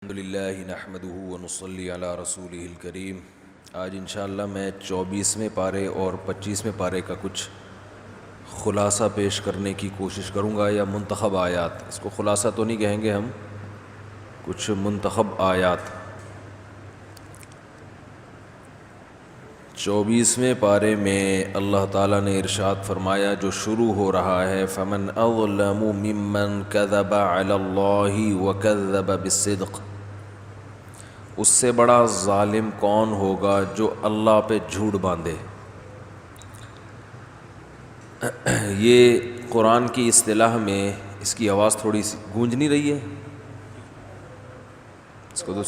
الحمدللہ نحمدہ ونصلی علی رسولہ الکریم۔ آج انشاءاللہ میں 24ویں پارے اور 25ویں پارے کا کچھ خلاصہ پیش کرنے کی کوشش کروں گا، یا منتخب آیات، اس کو خلاصہ تو نہیں کہیں گے ہم، کچھ منتخب آیات۔ 24ویں پارے میں اللہ تعالیٰ نے ارشاد فرمایا، جو شروع ہو رہا ہے فَمَنْ أَظْلَمُ مِمَّنْ كَذَبَ عَلَى اللَّهِ وَكَذَّبَ بِالصِّدْقِ، اس سے بڑا ظالم کون ہوگا جو اللہ پہ جھوٹ باندھے۔ یہ قرآن کی اصطلاح میں اس کی آواز تھوڑی سی گونج نہیں رہی ہے، اس کو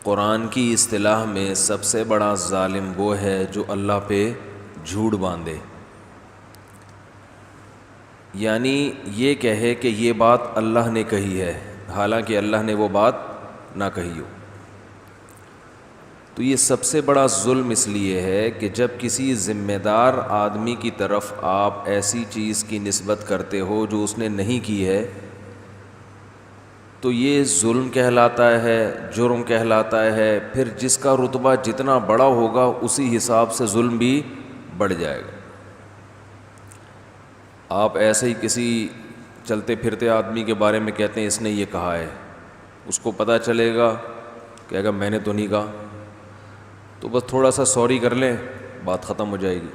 قرآن کی اصطلاح میں سب سے بڑا ظالم وہ ہے جو اللہ پہ جھوٹ باندھے، یعنی یہ کہے کہ یہ بات اللہ نے کہی ہے حالانکہ اللہ نے وہ بات نہ کہی ہو۔ تو یہ سب سے بڑا ظلم اس لیے ہے کہ جب کسی ذمہ دار آدمی کی طرف آپ ایسی چیز کی نسبت کرتے ہو جو اس نے نہیں کی ہے، تو یہ ظلم کہلاتا ہے، جرم کہلاتا ہے۔ پھر جس کا رتبہ جتنا بڑا ہوگا اسی حساب سے ظلم بھی بڑھ جائے گا۔ آپ ایسے ہی کسی چلتے پھرتے آدمی کے بارے میں کہتے ہیں اس نے یہ کہا ہے، اس کو پتہ چلے گا کہ اگر میں نے تو نہیں کہا، تو بس تھوڑا سا سوری کر لیں، بات ختم ہو جائے گی۔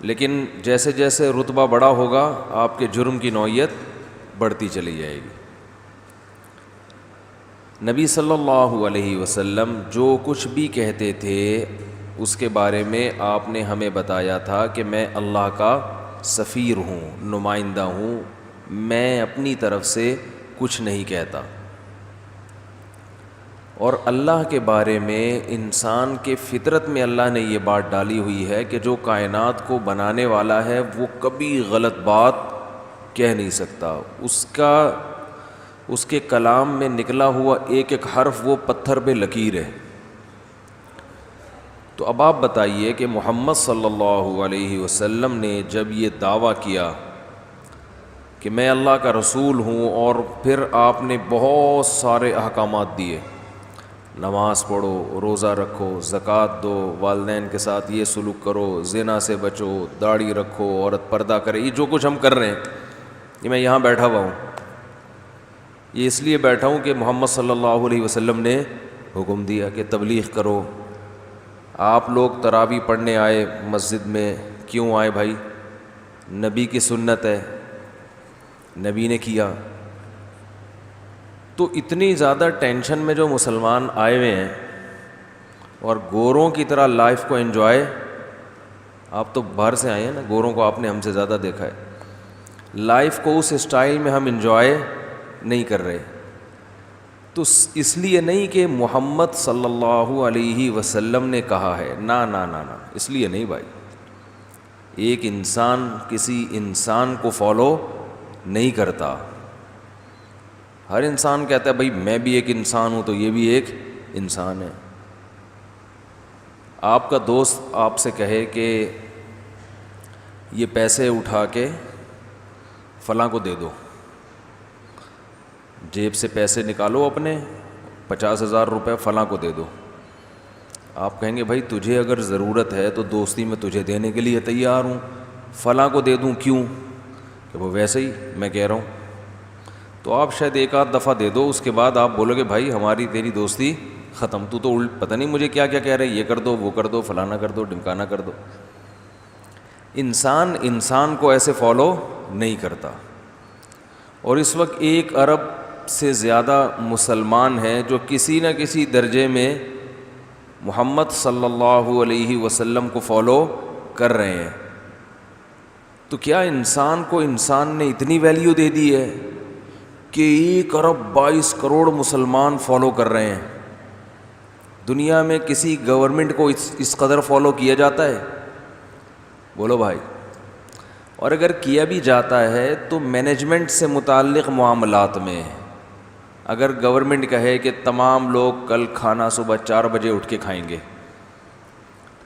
لیکن جیسے جیسے رتبہ بڑا ہوگا آپ کے جرم کی نوعیت بڑھتی چلی جائے گی۔ نبی صلی اللہ علیہ وسلم جو کچھ بھی کہتے تھے اس کے بارے میں آپ نے ہمیں بتایا تھا کہ میں اللہ کا سفیر ہوں، نمائندہ ہوں، میں اپنی طرف سے کچھ نہیں کہتا۔ اور اللہ کے بارے میں انسان کے فطرت میں اللہ نے یہ بات ڈالی ہوئی ہے کہ جو کائنات کو بنانے والا ہے وہ کبھی غلط بات کہہ نہیں سکتا، اس کے کلام میں نکلا ہوا ایک ایک حرف وہ پتھر پہ لکیر ہے۔ تو اب آپ بتائیے کہ محمد صلی اللہ علیہ وسلم نے جب یہ دعویٰ کیا کہ میں اللہ کا رسول ہوں، اور پھر آپ نے بہت سارے احکامات دیے، نماز پڑھو، روزہ رکھو، زکوٰۃ دو، والدین کے ساتھ یہ سلوک کرو، زنا سے بچو، داڑھی رکھو، عورت پردہ کرے، یہ جو کچھ ہم کر رہے ہیں، یہ میں یہاں بیٹھا ہوا ہوں، یہ اس لیے بیٹھا ہوں کہ محمد صلی اللہ علیہ وسلم نے حکم دیا کہ تبلیغ کرو۔ آپ لوگ تراویح پڑھنے آئے مسجد میں، کیوں آئے بھائی؟ نبی کی سنت ہے، نبی نے کیا۔ تو اتنی زیادہ ٹینشن میں جو مسلمان آئے ہوئے ہیں اور گوروں کی طرح لائف کو انجوائے، آپ تو باہر سے آئے ہیں نا، گوروں کو آپ نے ہم سے زیادہ دیکھا ہے، لائف کو اس اسٹائل میں ہم انجوائے نہیں کر رہے۔ تو اس لیے نہیں کہ محمد صلی اللہ علیہ وسلم نے کہا ہے، نا نا نا نا، اس لیے نہیں بھائی۔ ایک انسان کسی انسان کو فالو نہیں کرتا، ہر انسان کہتا ہے بھائی میں بھی ایک انسان ہوں تو یہ بھی ایک انسان ہے۔ آپ کا دوست آپ سے کہے کہ یہ پیسے اٹھا کے فلاں کو دے دو، جیب سے پیسے نکالو اپنے 50,000 روپے فلاں کو دے دو، آپ کہیں گے بھائی تجھے اگر ضرورت ہے تو دوستی میں تجھے دینے کے لیے تیار ہوں، فلاں کو دے دوں کیوں؟ کہ وہ ویسے ہی میں کہہ رہا ہوں۔ تو آپ شاید ایک آدھ دفعہ دے دو، اس کے بعد آپ بولو گے بھائی ہماری تیری دوستی ختم، تو پتہ نہیں مجھے کیا کیا کہہ رہے، یہ کر دو، وہ کر دو، فلانا کر دو، ڈمکانا کر دو۔ انسان کو ایسے فالو نہیں کرتا۔ اور اس وقت 1 ارب سے زیادہ مسلمان ہیں جو کسی نہ کسی درجے میں محمد صلی اللہ علیہ وسلم کو فالو کر رہے ہیں۔ تو کیا انسان کو انسان نے اتنی ویلیو دے دی ہے کہ 1 ارب 22 کروڑ مسلمان فالو کر رہے ہیں؟ دنیا میں کسی گورنمنٹ کو اس قدر فالو کیا جاتا ہے؟ بولو بھائی۔ اور اگر کیا بھی جاتا ہے تو مینجمنٹ سے متعلق معاملات میں، اگر گورنمنٹ کہے کہ تمام لوگ کل کھانا صبح 4 بجے اٹھ کے کھائیں گے،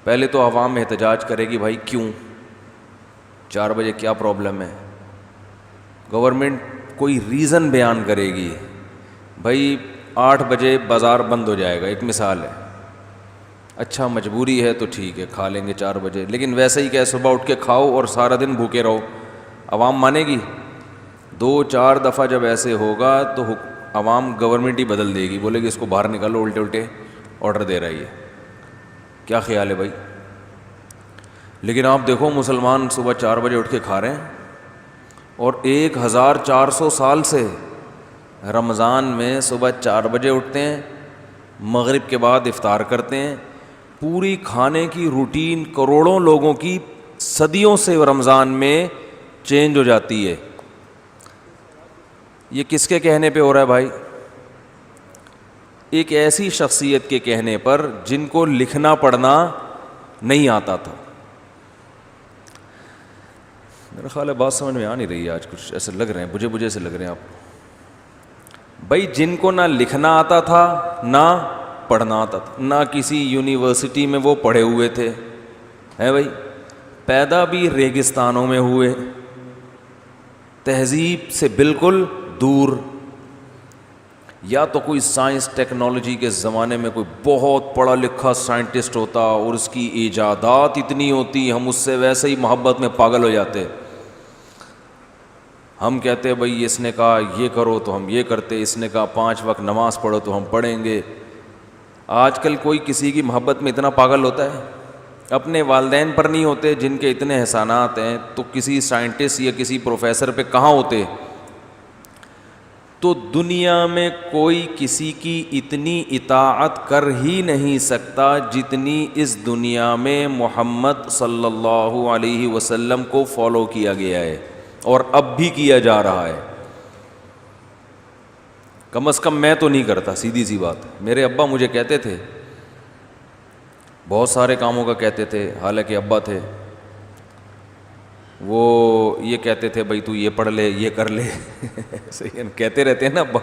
پہلے تو عوام احتجاج کرے گی بھائی کیوں 4 بجے کیا پرابلم ہے؟ گورنمنٹ کوئی ریزن بیان کرے گی، بھائی 8 بجے بازار بند ہو جائے گا، ایک مثال ہے، اچھا مجبوری ہے تو ٹھیک ہے کھا لیں گے 4 بجے، لیکن ویسے ہی کہ صبح اٹھ کے کھاؤ اور سارا دن بھوکے رہو، عوام مانے گی؟ 2-4 دفعہ جب ایسے ہوگا تو عوام گورنمنٹ ہی بدل دے گی، بولے گی اس کو باہر نکالو، الٹے الٹے آرڈر دے رہی ہے۔ کیا خیال ہے بھائی؟ لیکن آپ دیکھو مسلمان صبح 4 بجے اٹھ کے کھا رہے ہیں، اور 1400 سال سے رمضان میں صبح 4 بجے اٹھتے ہیں، مغرب کے بعد افطار کرتے ہیں، پوری کھانے کی روٹین کروڑوں لوگوں کی صدیوں سے رمضان میں چینج ہو جاتی ہے۔ یہ کس کے کہنے پہ ہو رہا ہے بھائی؟ ایک ایسی شخصیت کے کہنے پر جن کو لکھنا پڑھنا نہیں آتا تھا۔ میرا خیال ہے بات سمجھ میں آ نہیں رہی ہے آج، کچھ ایسے لگ رہے ہیں، بجھے سے لگ رہے ہیں آپ۔ بھائی جن کو نہ لکھنا آتا تھا نہ پڑھنا آتا تھا، نہ کسی یونیورسٹی میں وہ پڑھے ہوئے تھے، ہے بھائی، پیدا بھی ریگستانوں میں ہوئے، تہذیب سے بالکل دور، یا تو کوئی سائنس ٹیکنالوجی کے زمانے میں کوئی بہت پڑھا لکھا سائنٹسٹ ہوتا اور اس کی ایجادات اتنی ہوتی، ہم اس سے ویسے ہی محبت میں پاگل ہو جاتے، ہم کہتے بھئی اس نے کہا یہ کرو تو ہم یہ کرتے، اس نے کہا 5 وقت نماز پڑھو تو ہم پڑھیں گے۔ آج کل کوئی کسی کی محبت میں اتنا پاگل ہوتا ہے؟ اپنے والدین پر نہیں ہوتے جن کے اتنے احسانات ہیں، تو کسی سائنٹسٹ یا کسی پروفیسر پہ کہاں ہوتے؟ تو دنیا میں کوئی کسی کی اتنی اطاعت کر ہی نہیں سکتا جتنی اس دنیا میں محمد صلی اللہ علیہ وسلم کو فالو کیا گیا ہے، اور اب بھی کیا جا رہا ہے۔ کم از کم میں تو نہیں کرتا، سیدھی سی بات۔ میرے ابا مجھے کہتے تھے، بہت سارے کاموں کا کہتے تھے، حالانکہ ابا تھے، وہ یہ کہتے تھے بھائی تو یہ پڑھ لے، یہ کر لے صحیح کہتے رہتے ہیں نا ابا۔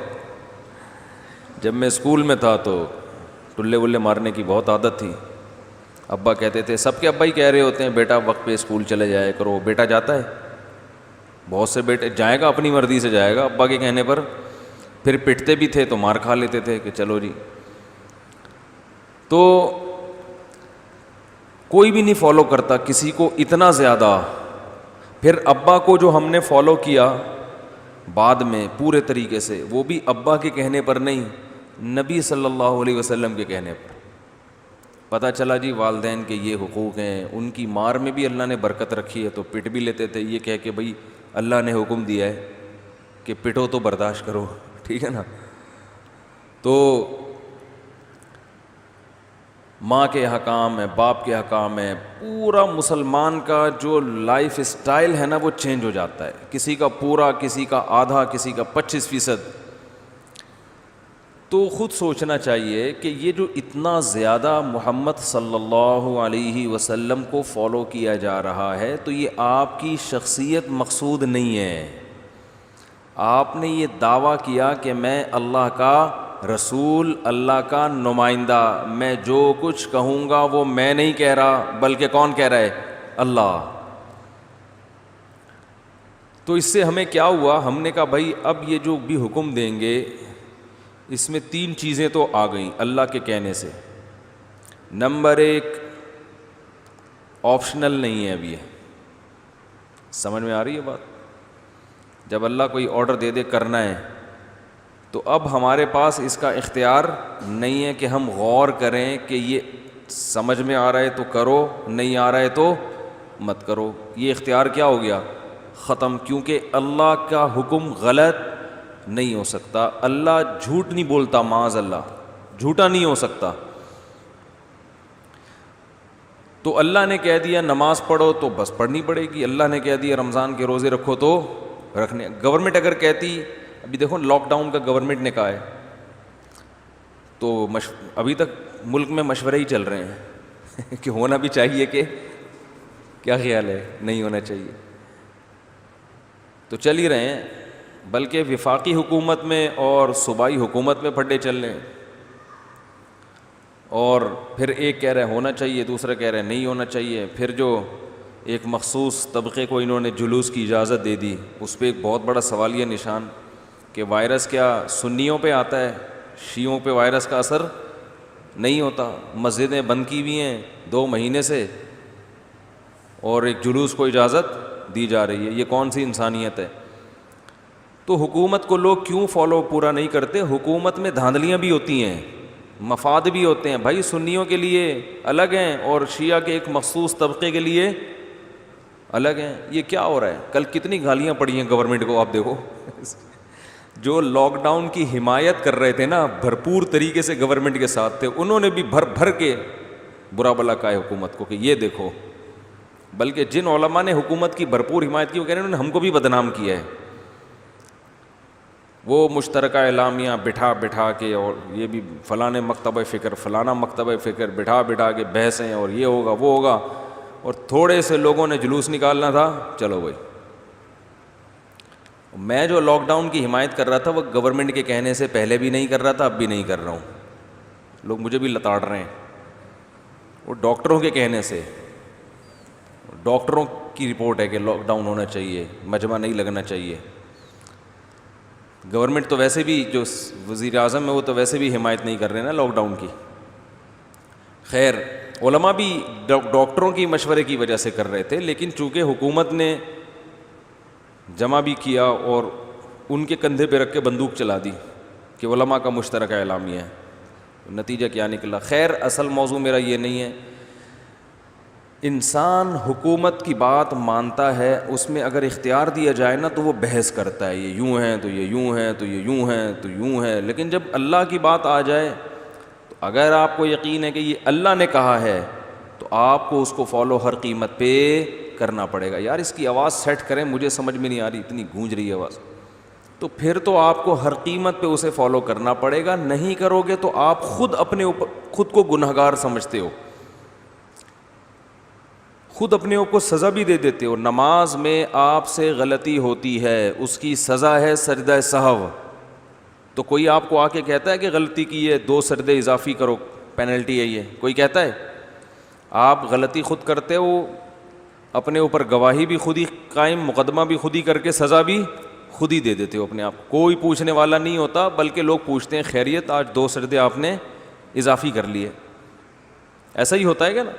جب میں اسکول میں تھا تو ٹلے ولے مارنے کی بہت عادت تھی، ابا کہتے تھے، سب کے ابا ہی کہہ رہے ہوتے ہیں بیٹا وقت پہ اسکول چلے جایا کرو، بیٹا جاتا ہے، بہت سے بیٹے جائے گا اپنی مرضی سے جائے گا ابا کے کہنے پر، پھر پٹتے بھی تھے تو مار کھا لیتے تھے کہ چلو جی۔ تو کوئی بھی نہیں فالو کرتا کسی کو اتنا زیادہ۔ پھر ابا کو جو ہم نے فالو کیا بعد میں پورے طریقے سے، وہ بھی ابا کے کہنے پر نہیں، نبی صلی اللہ علیہ وسلم کے کہنے پر۔ پتہ چلا جی والدین کے یہ حقوق ہیں، ان کی مار میں بھی اللہ نے برکت رکھی ہے، تو پٹ بھی لیتے تھے، یہ کہہ کے بھئی اللہ نے حکم دیا ہے کہ پٹو تو برداشت کرو، ٹھیک ہے نا۔ تو ماں کے حکام ہیں، باپ کے حکام ہیں، پورا مسلمان کا جو لائف اسٹائل ہے نا وہ چینج ہو جاتا ہے، کسی کا پورا، کسی کا آدھا، کسی کا 25%۔ تو خود سوچنا چاہیے کہ یہ جو اتنا زیادہ محمد صلی اللہ علیہ وسلم کو فالو کیا جا رہا ہے، تو یہ آپ کی شخصیت مقصود نہیں ہے۔ آپ نے یہ دعویٰ کیا کہ میں اللہ کا رسول، اللہ کا نمائندہ، میں جو کچھ کہوں گا وہ میں نہیں کہہ رہا بلکہ کون کہہ رہا ہے؟ اللہ۔ تو اس سے ہمیں کیا ہوا؟ ہم نے کہا بھائی اب یہ جو بھی حکم دیں گے اس میں 3 چیزیں تو آ گئیں اللہ کے کہنے سے۔ نمبر 1 آپشنل نہیں ہے، اب یہ سمجھ میں آ رہی ہے بات؟ جب اللہ کوئی آرڈر دے دے کرنا ہے تو اب ہمارے پاس اس کا اختیار نہیں ہے کہ ہم غور کریں کہ یہ سمجھ میں آ رہا ہے تو کرو، نہیں آ رہا ہے تو مت کرو۔ یہ اختیار کیا ہو گیا؟ ختم، کیونکہ اللہ کا حکم غلط نہیں ہو سکتا، اللہ جھوٹ نہیں بولتا، معاذ اللہ جھوٹا نہیں ہو سکتا۔ تو اللہ نے کہہ دیا نماز پڑھو تو بس پڑھنی پڑے گی، اللہ نے کہہ دیا رمضان کے روزے رکھو تو رکھنے۔ گورنمنٹ اگر کہتی، ابھی دیکھو لاک ڈاؤن کا گورنمنٹ نے کہا ہے، تو ابھی تک ملک میں مشورے ہی چل رہے ہیں کہ ہونا بھی چاہیے کہ کیا خیال ہے؟ نہیں ہونا چاہیے، تو چل ہی رہے ہیں، بلکہ وفاقی حکومت میں اور صوبائی حکومت میں پھڈے چل رہے ہیں، اور پھر ایک کہہ رہے ہونا چاہیے، دوسرا کہہ رہے نہیں ہونا چاہیے، پھر جو ایک مخصوص طبقے کو انہوں نے جلوس کی اجازت دے دی، اس پہ ایک بہت بڑا سوالیہ نشان کہ وائرس کیا سنیوں پہ آتا ہے، شیعوں پہ وائرس کا اثر نہیں ہوتا. مسجدیں بند کی ہوئی ہیں 2 مہینے سے اور ایک جلوس کو اجازت دی جا رہی ہے. یہ کون سی انسانیت ہے؟ تو حکومت کو لوگ کیوں فالو پورا نہیں کرتے؟ حکومت میں دھاندلیاں بھی ہوتی ہیں، مفاد بھی ہوتے ہیں. بھائی سنیوں کے لیے الگ ہیں اور شیعہ کے ایک مخصوص طبقے کے لیے الگ ہیں. یہ کیا ہو رہا ہے؟ کل کتنی گالیاں پڑی ہیں گورنمنٹ کو، آپ دیکھو. جو لاک ڈاؤن کی حمایت کر رہے تھے نا، بھرپور طریقے سے گورنمنٹ کے ساتھ تھے، انہوں نے بھی بھر بھر کے برا بلا کہا ہے حکومت کو کہ یہ دیکھو. بلکہ جن علماء نے حکومت کی بھرپور حمایت کی، وہ کہہ رہے ہیں انہوں نے ہم کو بھی بدنام کیا ہے. وہ مشترکہ اعلامیہ بٹھا بٹھا کے، اور یہ بھی فلاں مکتبہ فکر، فلانا مکتبہ فکر بٹھا بٹھا کے بحثیں، اور یہ ہوگا وہ ہوگا. اور تھوڑے سے لوگوں نے جلوس نکالنا تھا، چلو بھائی. میں جو لاک ڈاؤن کی حمایت کر رہا تھا وہ گورنمنٹ کے کہنے سے پہلے بھی نہیں کر رہا تھا، اب بھی نہیں کر رہا ہوں. لوگ مجھے بھی لتاڑ رہے ہیں. وہ ڈاکٹروں کے کہنے سے، ڈاکٹروں کی رپورٹ ہے کہ لاک ڈاؤن ہونا چاہیے، مجمع نہیں لگنا چاہیے. گورنمنٹ تو ویسے بھی، جو وزیر اعظم ہے وہ تو ویسے بھی حمایت نہیں کر رہے نا لاک ڈاؤن کی. خیر، علماء بھی ڈاکٹروں کی مشورے کی وجہ سے کر رہے تھے، لیکن چونکہ حکومت نے جمع بھی کیا اور ان کے کندھے پہ رکھ کے بندوق چلا دی کہ علماء کا مشترکہ اعلامیہ ہے، نتیجہ کیا نکلا؟ خیر، اصل موضوع میرا یہ نہیں ہے. انسان حکومت کی بات مانتا ہے، اس میں اگر اختیار دیا جائے نا تو وہ بحث کرتا ہے، یہ یوں ہے تو یہ یوں ہے تو یہ یوں ہے تو یوں ہے. لیکن جب اللہ کی بات آ جائے تو اگر آپ کو یقین ہے کہ یہ اللہ نے کہا ہے تو آپ کو اس کو فالو ہر قیمت پہ کرنا پڑے گا. یار اس کی آواز سیٹ کریں، مجھے سمجھ میں نہیں آ رہی، اتنی گونج رہی ہے آواز. تو پھر تو آپ کو ہر قیمت پہ اسے فالو کرنا پڑے گا. نہیں کرو گے تو آپ خود اپنے اوپر خود کو گنہگار سمجھتے ہو، خود اپنے آپ کو سزا بھی دے دیتے ہو. نماز میں آپ سے غلطی ہوتی ہے، اس کی سزا ہے سجدہ سہو. تو کوئی آپ کو آ کے کہتا ہے کہ غلطی کی ہے 2 سجدے اضافی کرو، پینلٹی ہے یہ؟ کوئی کہتا ہے؟ آپ غلطی خود کرتے ہو، اپنے اوپر گواہی بھی خود ہی قائم، مقدمہ بھی خود ہی کر کے سزا بھی خود ہی دے دیتے ہو اپنے آپ کو. کوئی پوچھنے والا نہیں ہوتا، بلکہ لوگ پوچھتے ہیں خیریت آج 2 سجدے آپ نے اضافی کر لیے. ایسا ہی ہوتا ہے کیا نا؟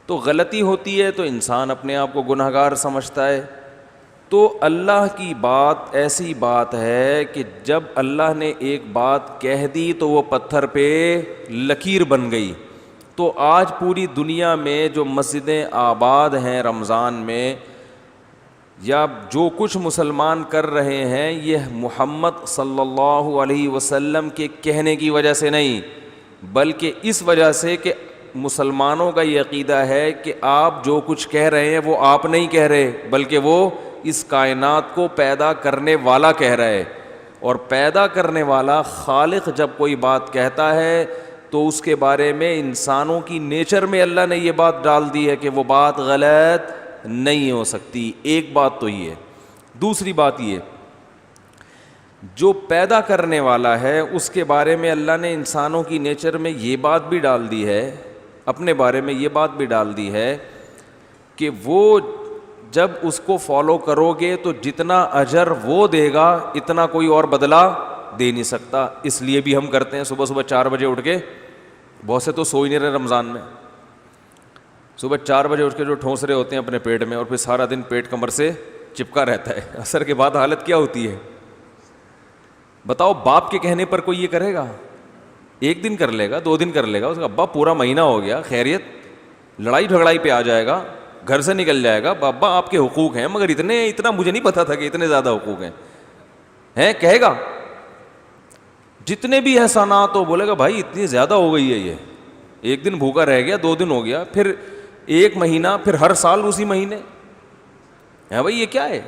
تو غلطی ہوتی ہے تو انسان اپنے آپ کو گنہگار سمجھتا ہے. تو اللہ کی بات ایسی بات ہے کہ جب اللہ نے ایک بات کہہ دی تو وہ پتھر پہ لکیر بن گئی. تو آج پوری دنیا میں جو مسجدیں آباد ہیں رمضان میں، یا جو کچھ مسلمان کر رہے ہیں، یہ محمد صلی اللہ علیہ وسلم کے کہنے کی وجہ سے نہیں، بلکہ اس وجہ سے کہ مسلمانوں کا یہ عقیدہ ہے کہ آپ جو کچھ کہہ رہے ہیں وہ آپ نہیں کہہ رہے، بلکہ وہ اس کائنات کو پیدا کرنے والا کہہ رہا ہے. اور پیدا کرنے والا خالق جب کوئی بات کہتا ہے تو اس کے بارے میں انسانوں کی نیچر میں اللہ نے یہ بات ڈال دی ہے کہ وہ بات غلط نہیں ہو سکتی. ایک بات تو یہ ہے. دوسری بات یہ، جو پیدا کرنے والا ہے اس کے بارے میں اللہ نے انسانوں کی نیچر میں یہ بات بھی ڈال دی ہے، اپنے بارے میں یہ بات بھی ڈال دی ہے کہ وہ جب اس کو فالو کرو گے تو جتنا اجر وہ دے گا اتنا کوئی اور بدلہ دے نہیں سکتا. اس لیے بھی ہم کرتے ہیں صبح صبح 4 بجے اٹھ کے، بہت سے تو سو ہی نہیں رہے رمضان میں، صبح 4 بجے اٹھ کے جو ٹھونس رہے ہوتے ہیں اپنے پیٹ میں، اور پھر سارا دن پیٹ کمر سے چپکا رہتا ہے. عصر کے بعد حالت کیا ہوتی ہے بتاؤ؟ باپ کے کہنے پر کوئی یہ کرے گا؟ 1 دن کر لے گا، 2 دن کر لے گا، اس کا ابا پورا مہینہ ہو گیا، خیریت، لڑائی جھگڑائی پہ آ جائے گا، گھر سے نکل جائے گا، ابا آپ کے حقوق ہیں مگر اتنا مجھے نہیں پتا تھا کہ اتنے زیادہ حقوق ہیں کہے گا. جتنے بھی احسانات ہو بولے گا بھائی اتنی زیادہ ہو گئی ہے. یہ 1 دن بھوکا رہ گیا، 2 دن ہو گیا، پھر 1 مہینہ، پھر ہر سال اسی مہینے ہے. بھائی یہ کیا ہے؟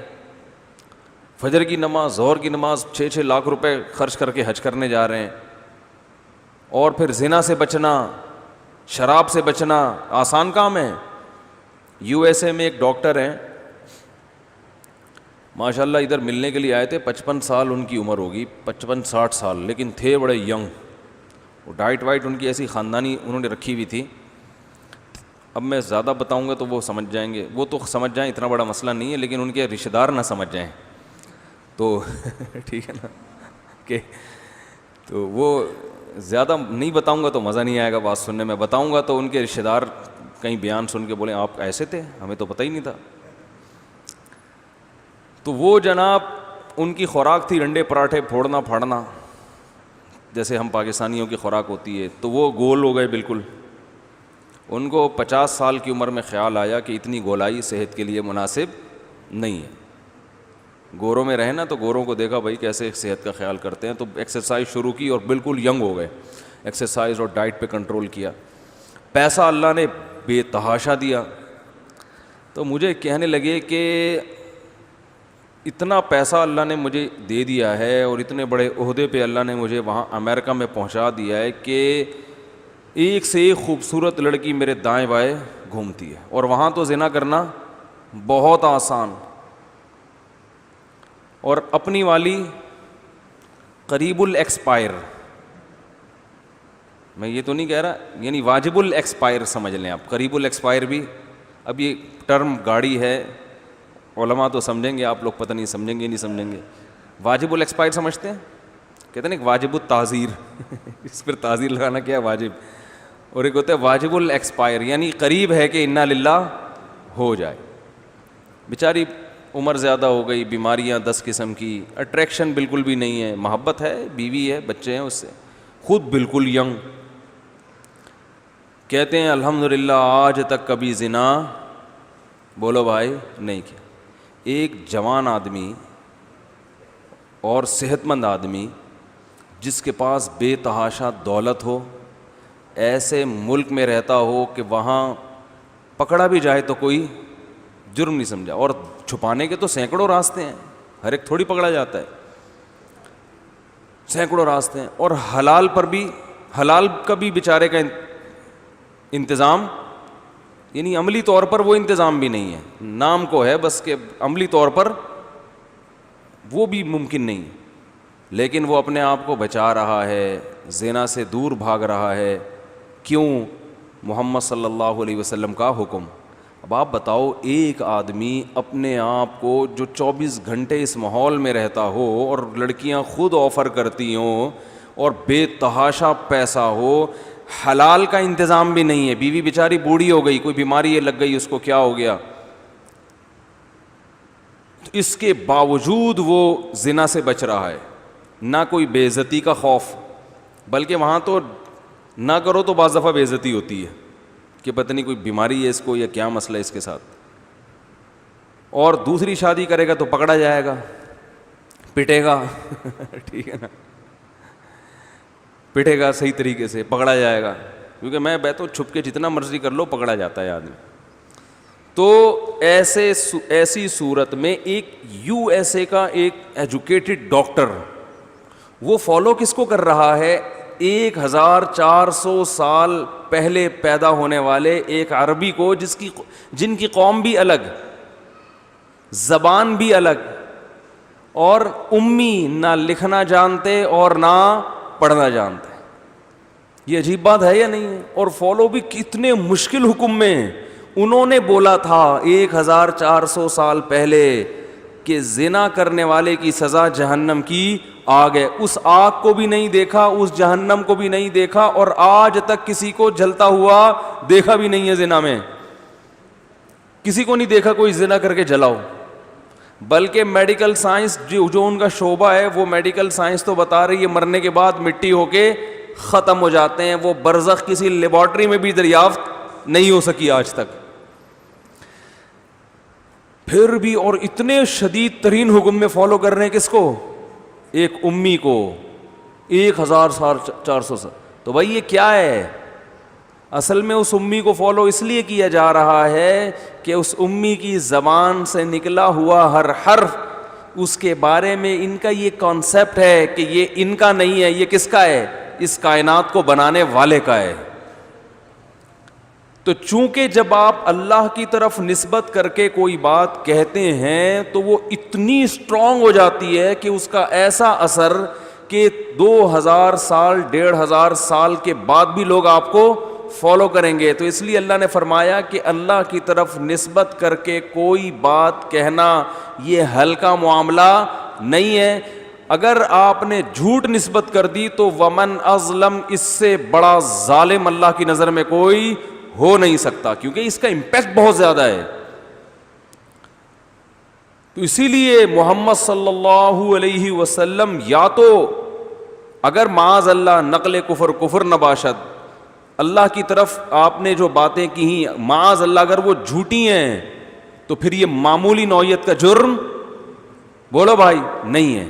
فجر کی نماز، ظہر کی نماز، 6 لاکھ روپے خرچ کر کے حج کرنے جا رہے ہیں، اور پھر زنا سے بچنا، شراب سے بچنا آسان کام ہے. یو ایس اے میں ایک ڈاکٹر ہیں، ماشاءاللہ ادھر ملنے کے لیے آئے تھے. 55 سال ان کی عمر ہوگی، 55-60 سال، لیکن تھے بڑے ینگ. وہ ڈائٹ وائٹ ان کی ایسی خاندانی انہوں نے رکھی ہوئی تھی. اب میں زیادہ بتاؤں گا تو وہ سمجھ جائیں گے، وہ تو سمجھ جائیں اتنا بڑا مسئلہ نہیں ہے، لیکن ان کے رشتہ دار نہ سمجھ جائیں. تو ٹھیک ہے نا کہ تو وہ زیادہ نہیں بتاؤں گا تو مزہ نہیں آئے گا بات سننے میں. بتاؤں گا تو ان کے رشتہ دار کہیں بیان سن کے بولیں آپ ایسے تھے, ہمیں تو پتہ ہی نہیں تھا. تو وہ جناب ان کی خوراک تھی انڈے پراٹھے پھوڑنا پھاڑنا, جیسے ہم پاکستانیوں کی خوراک ہوتی ہے. تو وہ گول ہو گئے بالکل. ان کو 50 سال کی عمر میں خیال آیا کہ اتنی گولائی صحت کے لیے مناسب نہیں ہے. گوروں میں رہے نا, تو گوروں کو دیکھا بھائی کیسے صحت کا خیال کرتے ہیں, تو ایکسرسائز شروع کی اور بالکل ینگ ہو گئے. ایکسرسائز اور ڈائٹ پہ کنٹرول کیا. پیسہ اللہ نے بے تحاشا دیا. تو مجھے کہنے لگے کہ اتنا پیسہ اللہ نے مجھے دے دیا ہے اور اتنے بڑے عہدے پہ اللہ نے مجھے وہاں امریکہ میں پہنچا دیا ہے کہ ایک سے ایک خوبصورت لڑکی میرے دائیں بائیں گھومتی ہے, اور وہاں تو زنا کرنا بہت آسان. اور اپنی والی قریب الایکسپائر, میں یہ تو نہیں کہہ رہا, یعنی واجب الایکسپائر سمجھ لیں آپ. قریب الایکسپائر بھی اب یہ ٹرم گاڑی ہے, علماء تو سمجھیں گے, آپ لوگ پتہ نہیں سمجھیں گے نہیں سمجھیں گے. واجب الایکسپائر سمجھتے ہیں, کہتے ہیں نا واجب التعزیر اس پر تعزیر لگانا کیا ہے واجب, اور ایک ہوتا ہے واجب الایکسپائر یعنی قریب ہے کہ انا للہ ہو جائے. بیچاری عمر زیادہ ہو گئی, بیماریاں 10 قسم کی, اٹریکشن بالکل بھی نہیں ہے, محبت ہے, بیوی ہے, بچے ہیں اس سے, خود بالکل ینگ. کہتے ہیں الحمدللہ آج تک کبھی زنا بولو بھائی نہیں کیا. ایک جوان آدمی اور صحت مند آدمی جس کے پاس بے تحاشا دولت ہو, ایسے ملک میں رہتا ہو کہ وہاں پکڑا بھی جائے تو کوئی جرم نہیں سمجھا, اور چھپانے کے تو سینکڑوں راستے ہیں, ہر ایک تھوڑی پکڑا جاتا ہے, سینکڑوں راستے ہیں. اور حلال پر بھی, حلال کا بھی بیچارے کا انتظام, یعنی عملی طور پر وہ انتظام بھی نہیں ہے, نام کو ہے بس کہ عملی طور پر وہ بھی ممکن نہیں. لیکن وہ اپنے آپ کو بچا رہا ہے, زنا سے دور بھاگ رہا ہے. کیوں؟ محمد صلی اللہ علیہ وسلم کا حکم. اب آپ بتاؤ, ایک آدمی اپنے آپ کو جو 24 گھنٹے اس ماحول میں رہتا ہو اور لڑکیاں خود آفر کرتی ہوں اور بے تحاشا پیسہ ہو, حلال کا انتظام بھی نہیں ہے, بیوی بیچاری بوڑھی ہو گئی, کوئی بیماری لگ گئی اس کو, کیا ہو گیا, اس کے باوجود وہ زنا سے بچ رہا ہے. نہ کوئی بے عزتی کا خوف, بلکہ وہاں تو نہ کرو تو بعض دفعہ بے عزتی ہوتی ہے کہ پتہ نہیں کوئی بیماری ہے اس کو یا کیا مسئلہ ہے اس کے ساتھ. اور دوسری شادی کرے گا تو پکڑا جائے گا, پٹے گا ٹھیک ہے نا, پٹے گا صحیح طریقے سے, پکڑا جائے گا, کیونکہ میں تو چھپ کے جتنا مرضی کر لو پکڑا جاتا ہے آدمی. تو ایسی صورت میں ایک USA کا ایک ایجوکیٹڈ ڈاکٹر, وہ فالو کس کو کر رہا ہے؟ 1400 سال پہلے پیدا ہونے والے ایک عربی کو, جن کی قوم بھی الگ, زبان بھی الگ, اور امی, نہ لکھنا جانتے اور نہ پڑھنا جانتے. یہ عجیب بات ہے یا نہیں ہے؟ اور فالو بھی کتنے مشکل حکم میں. انہوں نے بولا تھا 1400 سال پہلے کہ زنا کرنے والے کی سزا جہنم کی آگ ہے. اس آگ کو بھی نہیں دیکھا, اس جہنم کو بھی نہیں دیکھا, اور آج تک کسی کو جلتا ہوا دیکھا بھی نہیں ہے. زنا میں کسی کو نہیں دیکھا کوئی زنا کر کے جلاؤ. بلکہ میڈیکل سائنس جو ان کا شعبہ ہے, وہ میڈیکل سائنس تو بتا رہی ہے مرنے کے بعد مٹی ہو کے ختم ہو جاتے ہیں. وہ برزخ کسی لیبارٹری میں بھی دریافت نہیں ہو سکی آج تک. پھر بھی اور اتنے شدید ترین حکم میں فالو کر رہے ہیں کس کو؟ ایک امی کو. 1400 سال. تو بھائی یہ کیا ہے؟ اصل میں اس امی کو فالو اس لیے کیا جا رہا ہے کہ اس امی کی زبان سے نکلا ہوا ہر حرف, اس کے بارے میں ان کا یہ کانسیپٹ ہے کہ یہ ان کا نہیں ہے, یہ کس کا ہے؟ اس کائنات کو بنانے والے کا ہے. تو چونکہ جب آپ اللہ کی طرف نسبت کر کے کوئی بات کہتے ہیں تو وہ اتنی اسٹرانگ ہو جاتی ہے کہ اس کا ایسا اثر کہ 2000 سال 1500 سال کے بعد بھی لوگ آپ کو فالو کریں گے. تو اس لیے اللہ نے فرمایا کہ اللہ کی طرف نسبت کر کے کوئی بات کہنا یہ ہلکا معاملہ نہیں ہے. اگر آپ نے جھوٹ نسبت کر دی تو ومن ازلم، اس سے بڑا ظالم اللہ کی نظر میں کوئی ہو نہیں سکتا، کیونکہ اس کا امپیکٹ بہت زیادہ ہے. تو اسی لیے محمد صلی اللہ علیہ وسلم یا تو اگر معاذ اللہ نقل کفر نباشد، اللہ کی طرف آپ نے جو باتیں کی ہیں معاذ اللہ اگر وہ جھوٹی ہیں تو پھر یہ معمولی نوعیت کا جرم بولو بھائی نہیں ہے.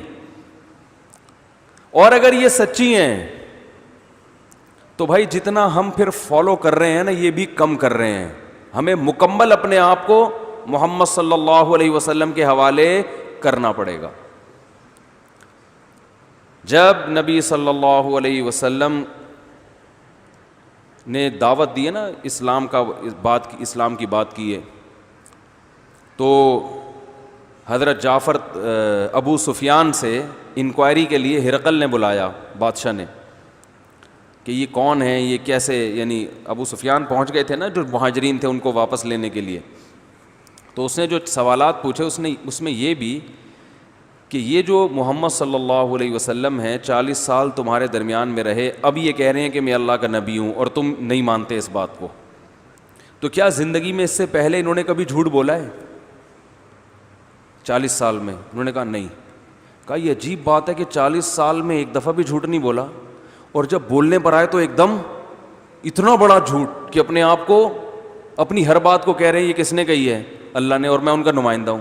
اور اگر یہ سچی ہیں تو بھائی جتنا ہم پھر فالو کر رہے ہیں نا یہ بھی کم کر رہے ہیں. ہمیں مکمل اپنے آپ کو محمد صلی اللہ علیہ وسلم کے حوالے کرنا پڑے گا. جب نبی صلی اللہ علیہ وسلم نے دعوت دی ہے نا اسلام کی بات کی ہے، تو حضرت جعفر ابو سفیان سے انکوائری کے لیے ہرقل نے بلایا بادشاہ نے کہ یہ کون ہے، یہ کیسے، یعنی ابو سفیان پہنچ گئے تھے نا جو مہاجرین تھے ان کو واپس لینے کے لیے. تو اس نے جو سوالات پوچھے اس میں یہ بھی کہ یہ جو محمد صلی اللہ علیہ وسلم ہیں 40 سال تمہارے درمیان میں رہے، اب یہ کہہ رہے ہیں کہ میں اللہ کا نبی ہوں اور تم نہیں مانتے اس بات کو، تو کیا زندگی میں اس سے پہلے انہوں نے کبھی جھوٹ بولا ہے 40 سال میں؟ انہوں نے کہا نہیں. کہا یہ عجیب بات ہے کہ 40 سال میں ایک دفعہ بھی جھوٹ نہیں بولا، اور جب بولنے پر آئے تو ایک دم اتنا بڑا جھوٹ کہ اپنے آپ کو اپنی ہر بات کو کہہ رہے ہیں یہ کس نے کہی ہے؟ اللہ نے، اور میں ان کا نمائندہ ہوں.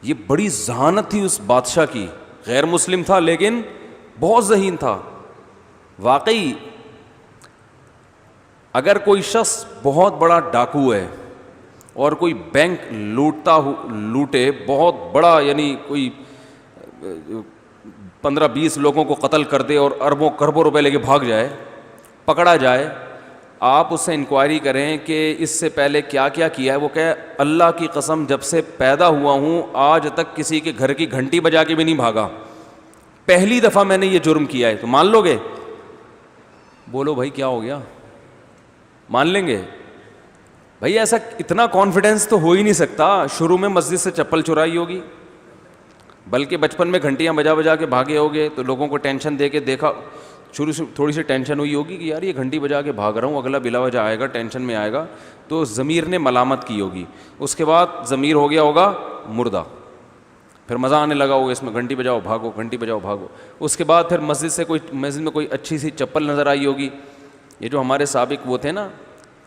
یہ بڑی ذہانت تھی اس بادشاہ کی، غیر مسلم تھا لیکن بہت ذہین تھا. واقعی اگر کوئی شخص بہت بڑا ڈاکو ہے اور کوئی بینک لوٹے بہت بڑا، یعنی کوئی 15-20 لوگوں کو قتل کر دے اور اربوں کربوں روپے لے کے بھاگ جائے، پکڑا جائے، آپ اس سے انکوائری کریں کہ اس سے پہلے کیا کیا کیا ہے، وہ کہے اللہ کی قسم جب سے پیدا ہوا ہوں آج تک کسی کے گھر کی گھنٹی بجا کے بھی نہیں بھاگا، پہلی دفعہ میں نے یہ جرم کیا ہے. تو مان لو گے؟ بولو بھائی کیا ہو گیا، مان لیں گے؟ بھائی ایسا اتنا کانفیڈنس تو ہو ہی نہیں سکتا. شروع میں مسجد سے چپل چرائی ہوگی، بلکہ بچپن میں گھنٹیاں بجا کے بھاگے ہوگے تو لوگوں کو ٹینشن دے کے دیکھا، شروع سے تھوڑی سی ٹینشن ہوئی ہوگی کہ یار یہ گھنٹی بجا کے بھاگ رہا ہوں، اگلا بلا وجہ آئے گا، ٹینشن میں آئے گا، تو ضمیر نے ملامت کی ہوگی. اس کے بعد ضمیر ہو گیا ہوگا مردہ، پھر مزہ آنے لگا ہوگا اس میں، گھنٹی بجاؤ بھاگو، گھنٹی بجاؤ بھاگو. اس کے بعد پھر مسجد میں کوئی اچھی سی چپل نظر آئی ہوگی. یہ جو ہمارے سابق وہ تھے نا،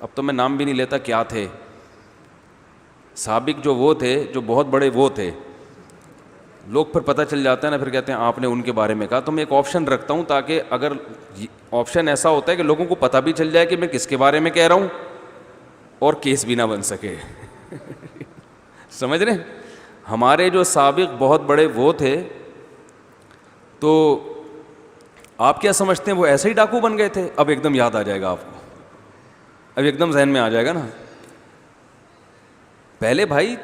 اب تو میں نام بھی نہیں لیتا کیا تھے، سابق جو وہ تھے جو بہت بڑے وہ تھے، لوگ پھر پتہ چل جاتا ہے نا، پھر کہتے ہیں آپ نے ان کے بارے میں کہا. تو میں ایک آپشن رکھتا ہوں تاکہ اگر آپشن ایسا ہوتا ہے کہ لوگوں کو پتہ بھی چل جائے کہ میں کس کے بارے میں کہہ رہا ہوں اور کیس بھی نہ بن سکے. سمجھ رہے ہیں؟ ہمارے جو سابق بہت بڑے وہ تھے، تو آپ کیا سمجھتے ہیں وہ ایسے ہی ڈاکو بن گئے تھے؟ اب ایک دم یاد آ جائے گا آپ کو، اب ایک دم ذہن میں آ جائے گا نا. پہلے بھائی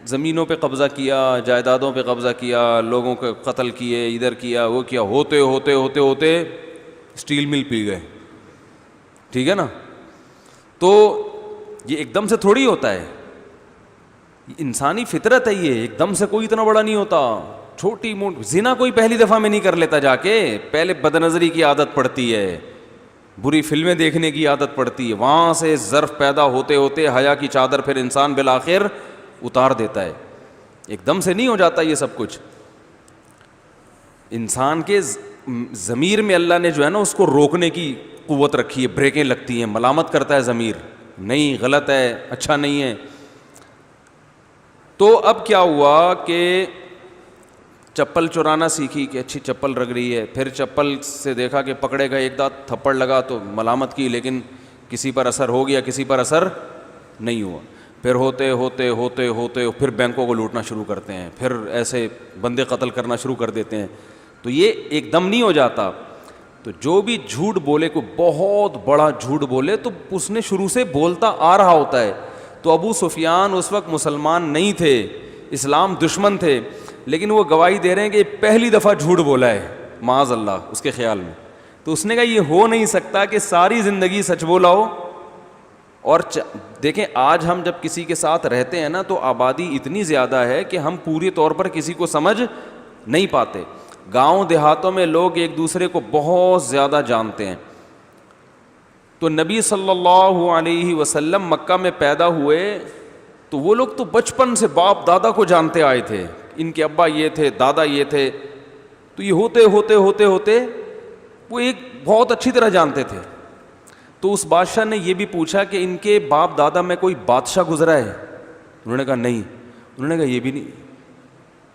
زمینوں پہ قبضہ کیا، جائیدادوں پہ قبضہ کیا، لوگوں کو قتل کیے، ادھر کیا وہ کیا، ہوتے ہوتے ہوتے ہوتے اسٹیل مل پی گئے. ٹھیک ہے نا؟ تو یہ ایک دم سے تھوڑی ہوتا ہے، انسانی فطرت ہے، یہ ایک دم سے کوئی اتنا بڑا نہیں ہوتا. چھوٹی موٹی زنا کوئی پہلی دفعہ میں نہیں کر لیتا، جا کے پہلے بد نظری کی عادت پڑتی ہے، بری فلمیں دیکھنے کی عادت پڑتی ہے، وہاں سے ظرف پیدا ہوتے ہوتے حیا کی چادر پھر انسان بالآخر اتار دیتا ہے. ایک دم سے نہیں ہو جاتا یہ سب کچھ. انسان کے ضمیر میں اللہ نے جو ہے نا اس کو روکنے کی قوت رکھی ہے، بریکیں لگتی ہیں، ملامت کرتا ہے ضمیر، نہیں غلط ہے، اچھا نہیں ہے. تو اب کیا ہوا کہ چپل چرانا سیکھی کہ اچھی چپل رگ رہی ہے، پھر چپل سے دیکھا کہ پکڑے گئے، ایک دانت تھپڑ لگا تو ملامت کی، لیکن کسی پر اثر ہو گیا، کسی پر اثر نہیں ہوا. پھر ہوتے ہوتے ہوتے ہوتے پھر بینکوں کو لوٹنا شروع کرتے ہیں، پھر ایسے بندے قتل کرنا شروع کر دیتے ہیں. تو یہ ایک دم نہیں ہو جاتا. تو جو بھی جھوٹ بولے، کوئی بہت بڑا جھوٹ بولے، تو اس نے شروع سے بولتا آ رہا ہوتا ہے. تو ابو سفیان اس وقت مسلمان نہیں تھے، اسلام دشمن تھے، لیکن وہ گواہی دے رہے ہیں کہ پہلی دفعہ جھوٹ بولا ہے معاذ اللہ اس کے خیال میں. تو اس نے کہا یہ ہو نہیں سکتا کہ ساری زندگی سچ بولا ہو. اور دیکھیں آج ہم جب کسی کے ساتھ رہتے ہیں نا تو آبادی اتنی زیادہ ہے کہ ہم پوری طور پر کسی کو سمجھ نہیں پاتے. گاؤں دیہاتوں میں لوگ ایک دوسرے کو بہت زیادہ جانتے ہیں. تو نبی صلی اللہ علیہ وسلم مکہ میں پیدا ہوئے تو وہ لوگ تو بچپن سے باپ دادا کو جانتے آئے تھے, ان کے ابا یہ تھے, دادا یہ تھے. تو یہ ہوتے ہوتے ہوتے ہوتے وہ ایک بہت اچھی طرح جانتے تھے. تو اس بادشاہ نے یہ بھی پوچھا کہ ان کے باپ دادا میں کوئی بادشاہ گزرا ہے؟ انہوں نے کہا نہیں. انہوں نے کہا یہ بھی نہیں,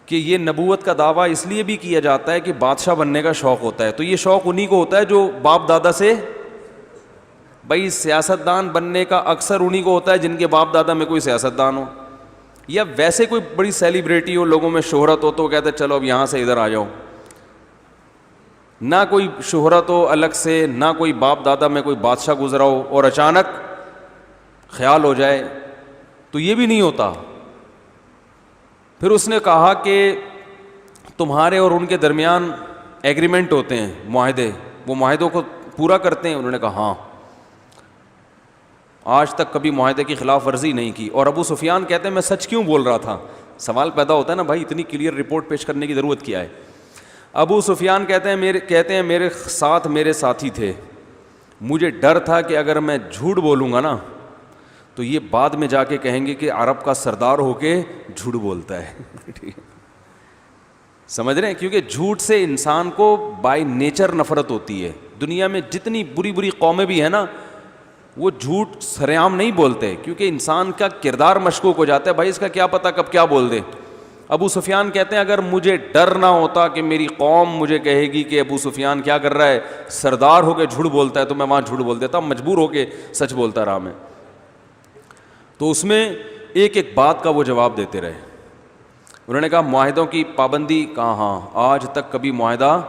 کہ یہ نبوت کا دعویٰ اس لیے بھی کیا جاتا ہے کہ بادشاہ بننے کا شوق ہوتا ہے. تو یہ شوق انہی کو ہوتا ہے جو باپ دادا سے, بھائی سیاستدان بننے کا اکثر انہی کو ہوتا ہے جن کے باپ دادا میں کوئی سیاستدان ہو, یا ویسے کوئی بڑی سیلیبریٹی ہو, لوگوں میں شہرت ہو, تو وہ کہتے ہیں چلو اب یہاں سے ادھر آ جاؤ. نہ کوئی شہرت ہو الگ سے, نہ کوئی باپ دادا میں کوئی بادشاہ گزرا ہو, اور اچانک خیال ہو جائے, تو یہ بھی نہیں ہوتا. پھر اس نے کہا کہ تمہارے اور ان کے درمیان ایگریمنٹ ہوتے ہیں, معاہدے, وہ معاہدوں کو پورا کرتے ہیں؟ انہوں نے کہا ہاں. آج تک کبھی معاہدے کی خلاف ورزی نہیں کی. اور ابو سفیان کہتے ہیں میں سچ کیوں بول رہا تھا؟ سوال پیدا ہوتا ہے نا بھائی, اتنی کلیئر رپورٹ پیش کرنے کی ضرورت کیا ہے؟ ابو سفیان کہتے ہیں میرے ساتھ میرے ساتھی تھے, مجھے ڈر تھا کہ اگر میں جھوٹ بولوں گا نا تو یہ بعد میں جا کے کہیں گے کہ عرب کا سردار ہو کے جھوٹ بولتا ہے. سمجھ رہے ہیں؟ کیونکہ جھوٹ سے انسان کو بائی نیچر نفرت ہوتی ہے. دنیا میں جتنی بری بری قومیں بھی ہیں نا, وہ جھوٹ سرعام نہیں بولتے, کیونکہ انسان کا کردار مشکوک ہو جاتا ہے, بھائی اس کا کیا پتہ کب کیا بول دے. ابو سفیان کہتے ہیں اگر مجھے ڈر نہ ہوتا کہ میری قوم مجھے کہے گی کہ ابو سفیان کیا کر رہا ہے, سردار ہو کے جھوٹ بولتا ہے, تو میں وہاں جھوٹ بول دیتا, مجبور ہو کے سچ بولتا رہا میں. تو اس میں ایک ایک بات کا وہ جواب دیتے رہے. انہوں نے کہا معاہدوں کی پابندی, کہا ہاں آج تک کبھی معاہدہ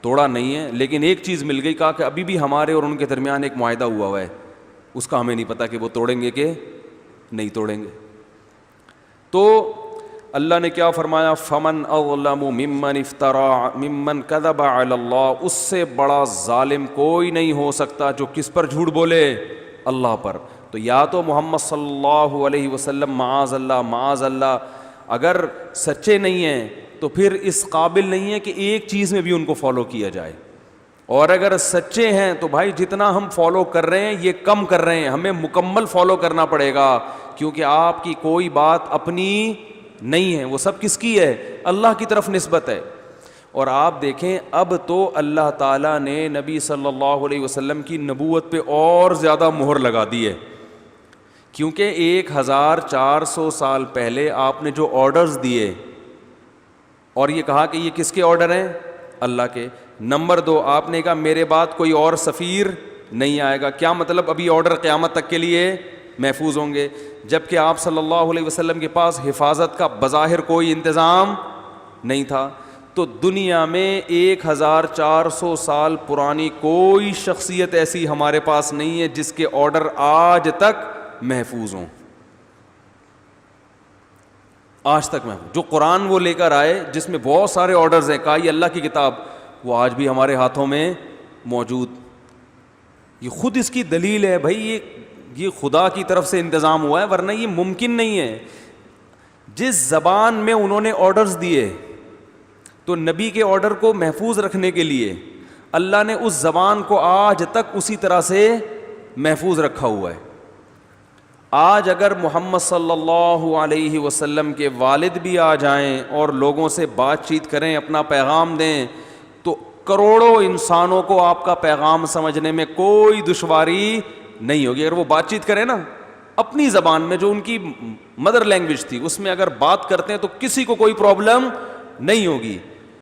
توڑا نہیں ہے, لیکن ایک چیز مل گئی, کہا کہ ابھی بھی ہمارے اور ان کے درمیان ایک معاہدہ ہوا ہے, اس کا ہمیں نہیں پتہ کہ وہ توڑیں گے کہ نہیں توڑیں گے. تو اللہ نے کیا فرمایا, فمن اظلم ممن افترى ممن كذب على اللہ, اس سے بڑا ظالم کوئی نہیں ہو سکتا جو کس پر جھوٹ بولے, اللہ پر. تو یا تو محمد صلی اللہ علیہ وسلم معاذ اللہ اگر سچے نہیں ہیں تو پھر اس قابل نہیں ہے کہ ایک چیز میں بھی ان کو فالو کیا جائے, اور اگر سچے ہیں تو بھائی جتنا ہم فالو کر رہے ہیں یہ کم کر رہے ہیں, ہمیں مکمل فالو کرنا پڑے گا, کیونکہ آپ کی کوئی بات اپنی نہیں ہے, وہ سب کس کی ہے؟ اللہ کی طرف نسبت ہے. اور آپ دیکھیں اب تو اللہ تعالیٰ نے نبی صلی اللہ علیہ وسلم کی نبوت پہ اور زیادہ مہر لگا دی ہے, کیونکہ 1400 سال پہلے آپ نے جو آرڈرز دیے اور یہ کہا کہ یہ کس کے آرڈر ہیں؟ اللہ کے. نمبر 2, آپ نے کہا میرے بعد کوئی اور سفیر نہیں آئے گا. کیا مطلب؟ ابھی آرڈر قیامت تک کے لیے محفوظ ہوں گے, جبکہ آپ صلی اللہ علیہ وسلم کے پاس حفاظت کا بظاہر کوئی انتظام نہیں تھا. تو دنیا میں 1400 سال پرانی کوئی شخصیت ایسی ہمارے پاس نہیں ہے جس کے آرڈر آج تک محفوظ ہوں, آج تک محفوظ. جو قرآن وہ لے کر آئے جس میں بہت سارے آرڈرز ہیں, کہا یہ اللہ کی کتاب, وہ آج بھی ہمارے ہاتھوں میں موجود. یہ خود اس کی دلیل ہے بھائی, یہ خدا کی طرف سے انتظام ہوا ہے, ورنہ یہ ممکن نہیں ہے. جس زبان میں انہوں نے آرڈرز دیے تو نبی کے آرڈر کو محفوظ رکھنے کے لیے اللہ نے اس زبان کو آج تک اسی طرح سے محفوظ رکھا ہوا ہے. آج اگر محمد صلی اللہ علیہ وسلم کے والد بھی آ جائیں اور لوگوں سے بات چیت کریں, اپنا پیغام دیں, تو کروڑوں انسانوں کو آپ کا پیغام سمجھنے میں کوئی دشواری نہیں ہوگی. اگر وہ بات چیت کریں نا اپنی زبان میں جو ان کی مدر لینگویج تھی, اس میں اگر بات کرتے ہیں تو کسی کو کوئی پرابلم نہیں ہوگی.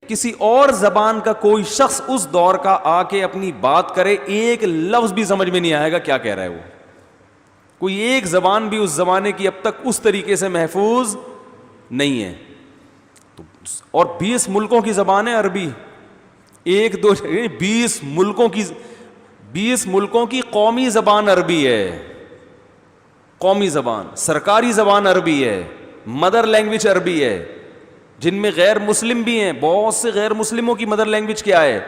کسی اور زبان کا کوئی شخص اس دور کا آ کے اپنی بات کرے, ایک لفظ بھی سمجھ میں نہیں آئے گا کیا کہہ رہا ہے وہ. کوئی ایک زبان بھی اس زمانے کی اب تک اس طریقے سے محفوظ نہیں ہے. اور 20 ملکوں کی زبان ہے عربی, 20 ملکوں کی قومی زبان عربی ہے, قومی زبان, سرکاری زبان عربی ہے, مدر لینگویج عربی ہے. جن میں غیر مسلم بھی ہیں, بہت سے غیر مسلموں کی مدر لینگویج کیا ہے؟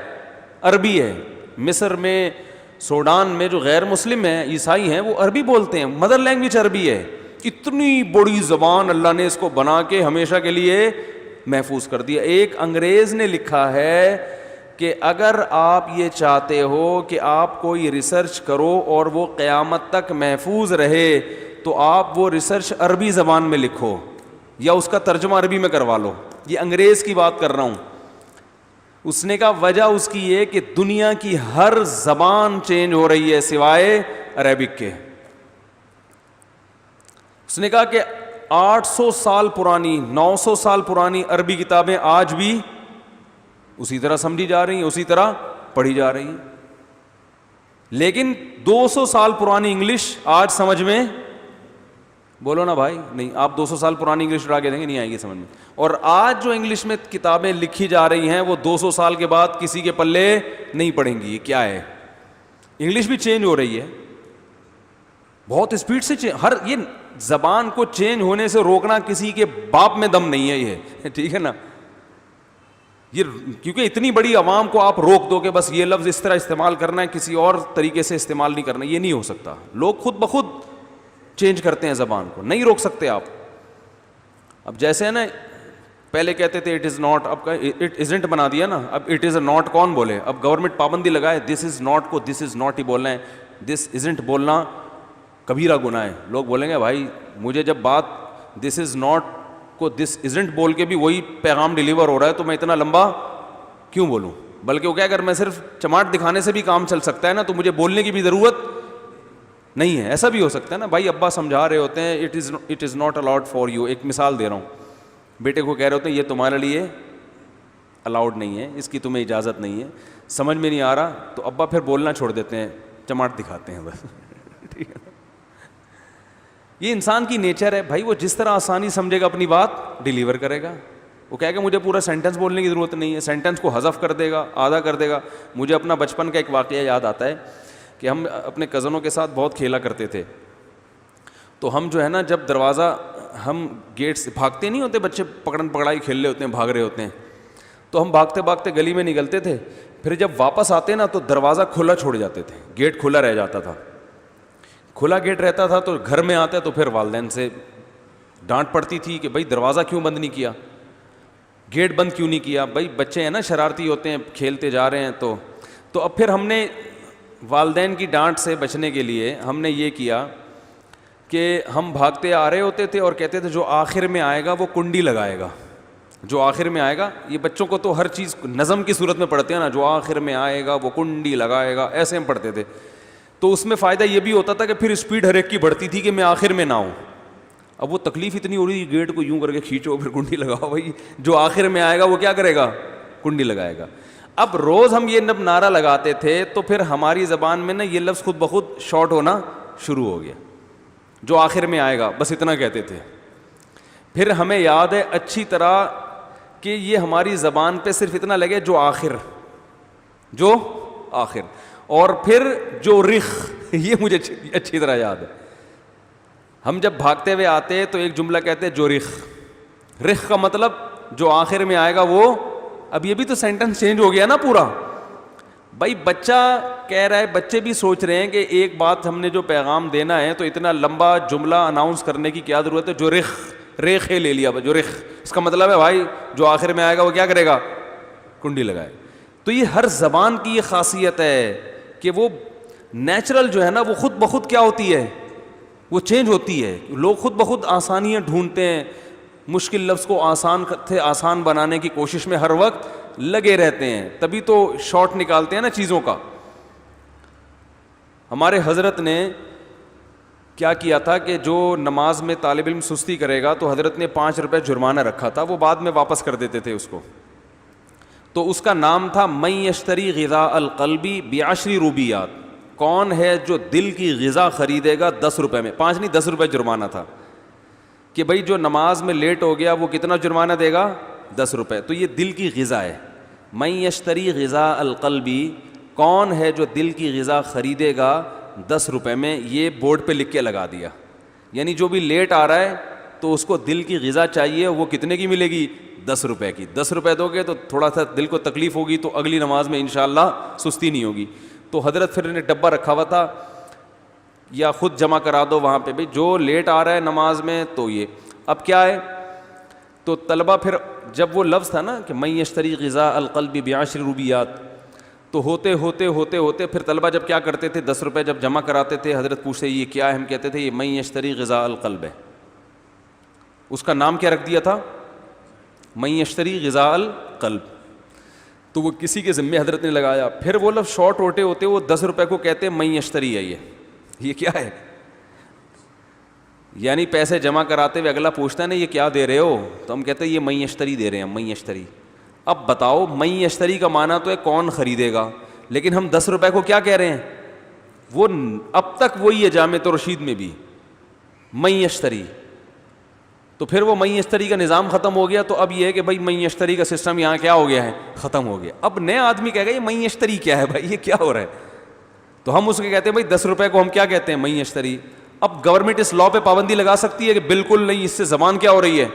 عربی ہے. مصر میں, سوڈان میں جو غیر مسلم ہیں, عیسائی ہیں, وہ عربی بولتے ہیں, مدر لینگویج عربی ہے. اتنی بڑی زبان اللہ نے اس کو بنا کے ہمیشہ کے لیے محفوظ کر دیا. ایک انگریز نے لکھا ہے کہ اگر آپ یہ چاہتے ہو کہ آپ کوئی ریسرچ کرو اور وہ قیامت تک محفوظ رہے تو آپ وہ ریسرچ عربی زبان میں لکھو یا اس کا ترجمہ عربی میں کروا لو. یہ انگریز کی بات کر رہا ہوں. اس نے کہا وجہ اس کی یہ کہ دنیا کی ہر زبان چینج ہو رہی ہے سوائے عربک کے. اس نے کہا کہ 800 سال پرانی 900 سال پرانی عربی کتابیں آج بھی اسی طرح سمجھی جا رہی ہیں, اسی طرح پڑھی جا رہی ہیں, لیکن 200 سال پرانی انگلش آج سمجھ میں, بولو نا بھائی, نہیں. آپ 200 سال پرانی انگلش اٹھا کے دیں گے, نہیں آئے گی سمجھ میں. اور آج جو انگلش میں کتابیں لکھی جا رہی ہیں وہ 200 سال کے بعد کسی کے پلے نہیں پڑیں گی. یہ کیا ہے؟ انگلش بھی چینج ہو رہی ہے بہت اسپیڈ سے. ہر یہ زبان کو چینج ہونے سے روکنا کسی کے باپ میں دم نہیں ہے یہ, ٹھیک ہے نا. یہ کیونکہ اتنی بڑی عوام کو آپ روک دو کہ بس یہ لفظ اس طرح استعمال کرنا ہے, کسی اور طریقے سے استعمال نہیں کرنا, یہ نہیں ہو سکتا. لوگ خود بخود چینج کرتے ہیں زبان کو, نہیں روک سکتے آپ. اب جیسے ہے نا, پہلے کہتے تھے اٹ از ناٹ, اب اٹ ازنٹ بنا دیا نا. اب اٹ از اے ناٹ کون بولے؟ اب گورنمنٹ پابندی لگائے دس از ناٹ کو دس از ناٹ ہی بولنا ہے, دس ازنٹ بولنا کبیرہ گناہ ہے. لوگ بولیں گے بھائی مجھے جب بات دس از ناٹ کو دس ازنٹ بول کے بھی وہی پیغام ڈیلیور ہو رہا ہے تو میں اتنا لمبا کیوں بولوں؟ بلکہ وہ کیا, اگر میں صرف چماٹ دکھانے سے بھی کام چل سکتا ہے نا تو مجھے بولنے کی بھی ضرورت نہیں ہے. ایسا بھی ہو سکتا ہے نا بھائی, ابا سمجھا رہے ہوتے ہیں it is not allowed for you. ایک مثال دے رہا ہوں, بیٹے کو کہہ رہے ہوتے ہیں یہ تمہارے لیے الاؤڈ نہیں ہے, اس کی تمہیں اجازت نہیں ہے, سمجھ میں نہیں آ رہا, تو ابا پھر بولنا چھوڑ دیتے ہیں, چماٹ دکھاتے ہیں بس. ٹھیک ہے, یہ انسان کی نیچر ہے بھائی. وہ جس طرح آسانی سمجھے گا اپنی بات ڈیلیور کرے گا. وہ کہے کہ مجھے پورا سینٹینس بولنے کی ضرورت نہیں ہے, سینٹینس کو حذف کر دے گا, آدھا کر دے گا. مجھے اپنا بچپن کا ایک واقعہ یاد آتا ہے کہ ہم اپنے کزنوں کے ساتھ بہت کھیلا کرتے تھے. تو ہم جو ہے نا, جب دروازہ ہم گیٹ سے بھاگتے نہیں ہوتے, بچے پکڑن پکڑائی کھیل رہے ہوتے ہیں, بھاگ رہے ہوتے ہیں, تو ہم بھاگتے بھاگتے گلی میں نکلتے تھے. پھر جب واپس آتے نا تو دروازہ کھلا چھوڑ جاتے تھے, گیٹ کھلا رہ جاتا تھا. کھلا گیٹ رہتا تھا تو گھر میں آتے تو پھر والدین سے ڈانٹ پڑتی تھی کہ بھائی دروازہ کیوں بند نہیں کیا, گیٹ بند کیوں نہیں کیا. بھائی بچے ہیں نا, شرارتی ہوتے ہیں, کھیلتے جا رہے ہیں. تو اب پھر ہم نے والدین کی ڈانٹ سے بچنے کے لیے ہم نے یہ کیا کہ ہم بھاگتے آ رہے ہوتے تھے اور کہتے تھے جو آخر میں آئے گا وہ کنڈی لگائے گا, جو آخر میں آئے گا. یہ بچوں کو تو ہر چیز نظم کی صورت میں پڑھتے ہیں نا, جو آخر میں آئے گا وہ کنڈی لگائے گا, ایسے ہم پڑھتے تھے. تو اس میں فائدہ یہ بھی ہوتا تھا کہ پھر اسپیڈ ہر ایک کی بڑھتی تھی کہ میں آخر میں نہ ہوں. اب وہ تکلیف اتنی ہو رہی, گیٹ کو یوں کر کے کھینچو پھر کنڈی لگاؤ. بھائی جو آخر میں آئے گا وہ کیا کرے گا؟ کنڈی لگائے گا. اب روز ہم یہ نعرہ لگاتے تھے تو پھر ہماری زبان میں نا یہ لفظ خود بخود شارٹ ہونا شروع ہو گیا, جو آخر میں آئے گا, بس اتنا کہتے تھے. پھر ہمیں یاد ہے اچھی طرح کہ یہ ہماری زبان پہ صرف اتنا لگے جو آخر, جو آخر, اور پھر جو رخ, یہ مجھے اچھی طرح یاد ہے. ہم جب بھاگتے ہوئے آتے تو ایک جملہ کہتے جو رخ, رخ کا مطلب جو آخر میں آئے گا وہ. اب یہ بھی تو سینٹنس چینج ہو گیا نا پورا. بھائی بچہ کہہ رہا ہے, بچے بھی سوچ رہے ہیں کہ ایک بات ہم نے جو پیغام دینا ہے تو اتنا لمبا جملہ اناؤنس کرنے کی کیا ضرورت ہے. جو رخ, ریخ لے لیا, جو رخ, اس کا مطلب ہے بھائی جو آخر میں آئے گا وہ کیا کرے گا؟ کنڈی لگائے. تو یہ ہر زبان کی یہ خاصیت ہے کہ وہ نیچرل جو ہے نا وہ خود بخود کیا ہوتی ہے, وہ چینج ہوتی ہے. لوگ خود بخود آسانیاں ڈھونڈتے ہیں, مشکل لفظ کو آسان سے آسان بنانے کی کوشش میں ہر وقت لگے رہتے ہیں, تبھی تو شارٹ نکالتے ہیں نا چیزوں کا. ہمارے حضرت نے کیا کیا تھا کہ جو نماز میں طالب علم سستی کرے گا تو حضرت نے 5 روپے جرمانہ رکھا تھا, وہ بعد میں واپس کر دیتے تھے اس کو. تو اس کا نام تھا من یشتری غذاء القلب ب10 روبیات. کون ہے جو دل کی غذا خریدے گا 10 روپے میں؟ 5 نہیں 10 روپے جرمانہ تھا کہ بھائی جو نماز میں لیٹ ہو گیا وہ کتنا جرمانہ دے گا؟ 10 روپے. تو یہ دل کی غذا ہے. من یشتری غذاء القلب, کون ہے جو دل کی غذا خریدے گا 10 روپے میں. یہ بورڈ پہ لکھ کے لگا دیا, یعنی جو بھی لیٹ آ رہا ہے تو اس کو دل کی غذا چاہیے, وہ کتنے کی ملے گی؟ 10 روپے کی. 10 روپے دو گے تو تھوڑا سا دل کو تکلیف ہوگی تو اگلی نماز میں انشاءاللہ سستی نہیں ہوگی. تو حضرت پھر نے ڈبہ رکھا ہوا تھا, یا خود جمع کرا دو وہاں پہ, بھائی جو لیٹ آ رہا ہے نماز میں تو یہ. اب کیا ہے, تو طلبہ پھر جب وہ لفظ تھا نا کہ من یشتری غذاء القلب بعشر روبیات، تو ہوتے ہوتے ہوتے ہوتے پھر طلبہ جب کیا کرتے تھے، 10 روپے جب جمع کراتے تھے، حضرت پوچھتے یہ کیا ہے، ہم کہتے تھے یہ من یشتری غذاء القلب ہے. اس کا نام کیا رکھ دیا تھا؟ من یشتری غذاء القلب. تو وہ کسی کے ذمے حضرت نے لگایا. پھر وہ لفظ شارٹ ہوتے ہوتے وہ 10 روپے کو کہتے ہیں من یشتری ہے. یہ کیا ہے؟ یعنی پیسے جمع کراتے ہوئے اگلا پوچھتا ہے نا یہ کیا دے رہے ہو، تو ہم کہتے ہیں یہ من یشتری دے رہے ہیں، من یشتری. اب بتاؤ من یشتری کا معنی تو ہے کون خریدے گا، لیکن ہم 10 روپے کو کیا کہہ رہے ہیں؟ وہ اب تک وہی ہے جامع رشید میں بھی من یشتری. تو پھر وہ من یشتری کا نظام ختم ہو گیا. تو اب یہ ہے کہ بھائی من یشتری کا سسٹم یہاں کیا ہو گیا ہے؟ ختم ہو گیا. اب نیا آدمی کہے گا یہ من یشتری کیا ہے بھائی، یہ کیا ہو رہا ہے؟ تو ہم اس کو کہتے ہیں بھائی 10 روپے کو ہم کیا کہتے ہیں؟ من یشتری. اب گورنمنٹ اس لا پہ پابندی لگا سکتی ہے کہ بالکل نہیں، اس سے زبان کیا ہو رہی ہے؟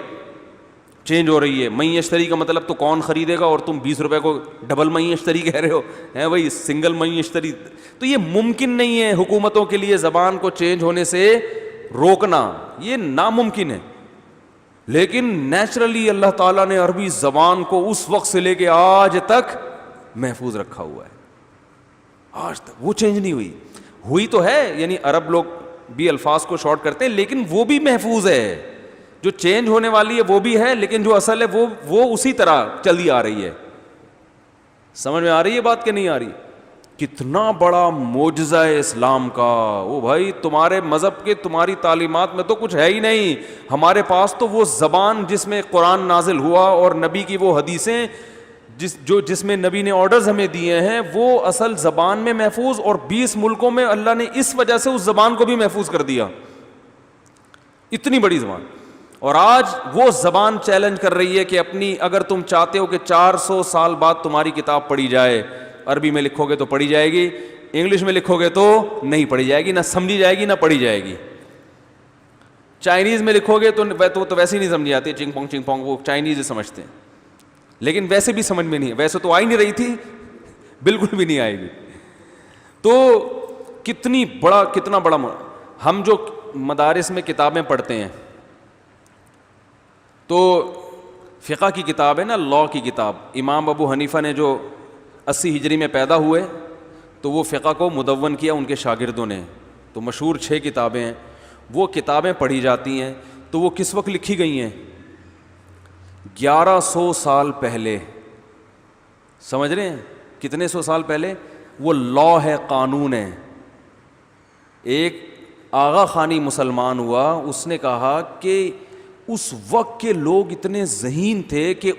چینج ہو رہی ہے. من یشتری کا مطلب تو کون خریدے گا، اور تم 20 روپے کو ڈبل من یشتری کہہ رہے ہو ہیں بھائی، سنگل من یشتری. تو یہ ممکن نہیں ہے حکومتوں کے لیے زبان کو چینج ہونے سے روکنا، یہ ناممکن ہے. لیکن نیچرلی اللہ تعالیٰ نے عربی زبان کو اس وقت سے لے کے آج تک محفوظ رکھا ہوا ہے. آج تک وہ چینج نہیں ہوئی. ہوئی تو ہے، یعنی عرب لوگ بھی الفاظ کو شارٹ کرتے ہیں، لیکن وہ بھی محفوظ ہے. جو چینج ہونے والی ہے وہ بھی ہے، لیکن جو اصل ہے وہ اسی طرح چلی آ رہی ہے. سمجھ میں آ رہی ہے بات کہ نہیں آ رہی؟ کتنا بڑا معجزہ ہے اسلام کا. وہ بھائی تمہارے مذہب کے، تمہاری تعلیمات میں تو کچھ ہے ہی نہیں. ہمارے پاس تو وہ زبان جس میں قرآن نازل ہوا اور نبی کی وہ حدیثیں جس میں نبی نے آرڈرز ہمیں دیے ہیں، وہ اصل زبان میں محفوظ، اور 20 ملکوں میں اللہ نے اس وجہ سے اس زبان کو بھی محفوظ کر دیا. اتنی بڑی زبان. اور آج وہ زبان چیلنج کر رہی ہے کہ اپنی، اگر تم چاہتے ہو کہ 400 سال بعد تمہاری کتاب پڑھی جائے، عربی میں لکھو گے تو پڑھی جائے گی، انگلش میں لکھو گے تو نہیں پڑھی جائے گی، نہ سمجھی جائے گی نہ پڑھی جائے گی. چائنیز میں لکھو گے تو ویسے ہی نہیں سمجھی آتی، چنگ پونگ وہ چائنیز ہی سمجھتے ہیں، لیکن ویسے بھی سمجھ میں نہیں ہے. ویسے تو آ ہی نہیں رہی تھی، بالکل بھی نہیں آئے گی. تو کتنا بڑا ہم جو مدارس میں کتابیں پڑھتے ہیں، تو فقہ کی کتاب ہے نا، لا کی کتاب. امام ابو حنیفہ نے جو 80 ہجری میں پیدا ہوئے، تو وہ فقہ کو مدون کیا ان کے شاگردوں نے. تو مشہور 6 کتابیں ہیں. وہ کتابیں پڑھی جاتی ہیں. تو وہ کس وقت لکھی گئی ہیں؟ 1100 سال پہلے. سمجھ رہے ہیں کتنے سو سال پہلے؟ وہ لا ہے، قانون ہے. ایک آغا خانی مسلمان ہوا، اس نے کہا کہ اس وقت کے لوگ اتنے ذہین تھے کہ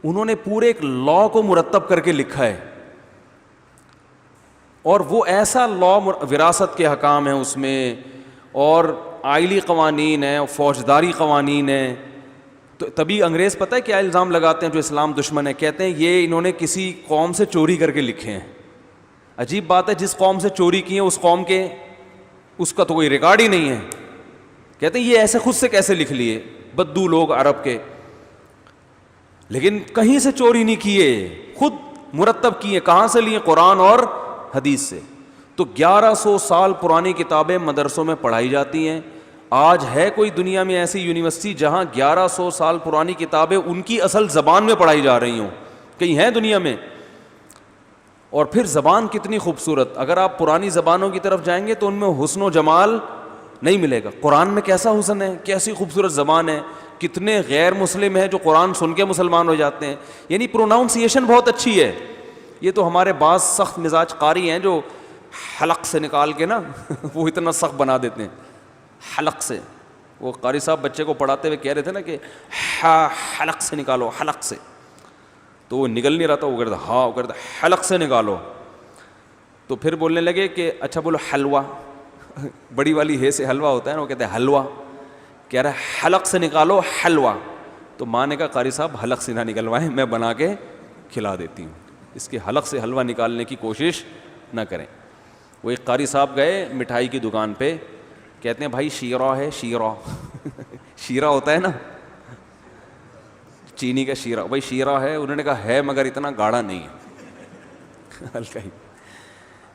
انہوں نے پورے ایک لا کو مرتب کر کے لکھا ہے. اور وہ ایسا لا، وراثت کے حکام ہیں اس میں، اور آئلی قوانین ہیں، فوجداری قوانین ہیں. تو تبھی انگریز پتہ ہے کیا الزام لگاتے ہیں جو اسلام دشمن ہے؟ کہتے ہیں یہ انہوں نے کسی قوم سے چوری کر کے لکھے ہیں. عجیب بات ہے، جس قوم سے چوری کی ہیں اس قوم کے، اس کا تو کوئی ریکارڈ ہی نہیں ہے. کہتے ہیں یہ ایسے خود سے کیسے لکھ لیے، بدو لوگ عرب کے. لیکن کہیں سے چوری نہیں کیے، خود مرتب کیے. کہاں سے لیے؟ قرآن اور حدیث سے. تو 1100 سال پرانی کتابیں مدرسوں میں پڑھائی جاتی ہیں. آج ہے کوئی دنیا میں ایسی یونیورسٹی جہاں 1100 سال پرانی کتابیں ان کی اصل زبان میں پڑھائی جا رہی ہوں؟ کہیں ہیں دنیا میں؟ اور پھر زبان کتنی خوبصورت. اگر آپ پرانی زبانوں کی طرف جائیں گے تو ان میں حسن و جمال نہیں ملے گا. قرآن میں کیسا حسن ہے، کیسی خوبصورت زبان ہے. کتنے غیر مسلم ہیں جو قرآن سن کے مسلمان ہو جاتے ہیں. یعنی پروناؤنسیشن بہت اچھی ہے. یہ تو ہمارے بعض سخت مزاج قاری ہیں جو حلق سے نکال کے نا وہ اتنا سخت بنا دیتے ہیں. حلق سے، وہ قاری صاحب بچے کو پڑھاتے ہوئے کہہ رہے تھے نا کہ حلق سے نکالو، حلق سے. تو وہ نکل نہیں رہا تھا، وہ کہتا ہاں، وہ کہتا حلق سے نکالو. تو پھر بولنے لگے کہ اچھا بولو حلوہ، بڑی والی ہے سے حلوہ ہوتا ہے نا، وہ کہتے ہیں حلوہ. کہہ رہا ہے حلق سے نکالو حلوہ. تو ماں نے کہا قاری صاحب حلق سے نہ نکلوائیں، میں بنا کے کھلا دیتی ہوں، اس کے حلق سے حلوہ نکالنے کی کوشش نہ کریں. وہ ایک قاری صاحب گئے مٹھائی کی دکان پہ، کہتے ہیں بھائی شیرہ ہے، شیرہ شیرہ ہوتا ہے نا چینی کا شیرہ، بھائی شیرہ ہے. انہوں نے کہا ہے مگر اتنا گاڑھا نہیں ہے، ہلکا ہی.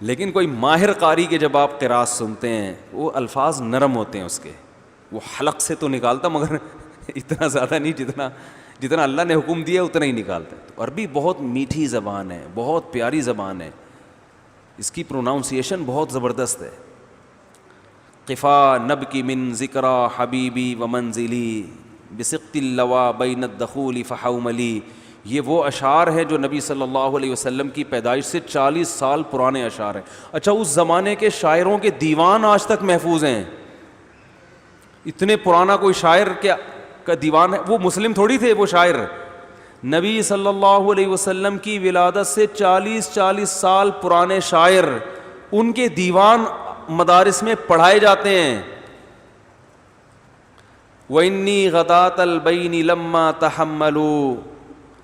لیکن کوئی ماہر قاری کے جب آپ قراءت سنتے ہیں وہ الفاظ نرم ہوتے ہیں اس کے. وہ حلق سے تو نکالتا مگر اتنا زیادہ نہیں جتنا جتنا اللہ نے حکم دیا اتنا ہی نکالتے ہیں. تو عربی بہت میٹھی زبان ہے, بہت پیاری زبان ہے, اس کی پروناؤنسیشن بہت زبردست ہے. قفا نبکی من ذکرا حبیبی و منزلی بسقط اللوا بین الدخول فحوملی. یہ وہ اشعار ہیں جو نبی صلی اللہ علیہ وسلم کی پیدائش سے 40 سال پرانے اشعار ہیں. اچھا, اس زمانے کے شاعروں کے دیوان آج تک محفوظ ہیں. اتنے پرانا کوئی شاعر کا دیوان ہے, وہ مسلم تھوڑی تھے وہ شاعر. نبی صلی اللہ علیہ وسلم کی ولادت سے 40 سال پرانے شاعر, ان کے دیوان مدارس میں پڑھائے جاتے ہیں. وَإِنِّي غَدَاةَ الْبَيْنِ لَمَّا تَحَمَّلُوا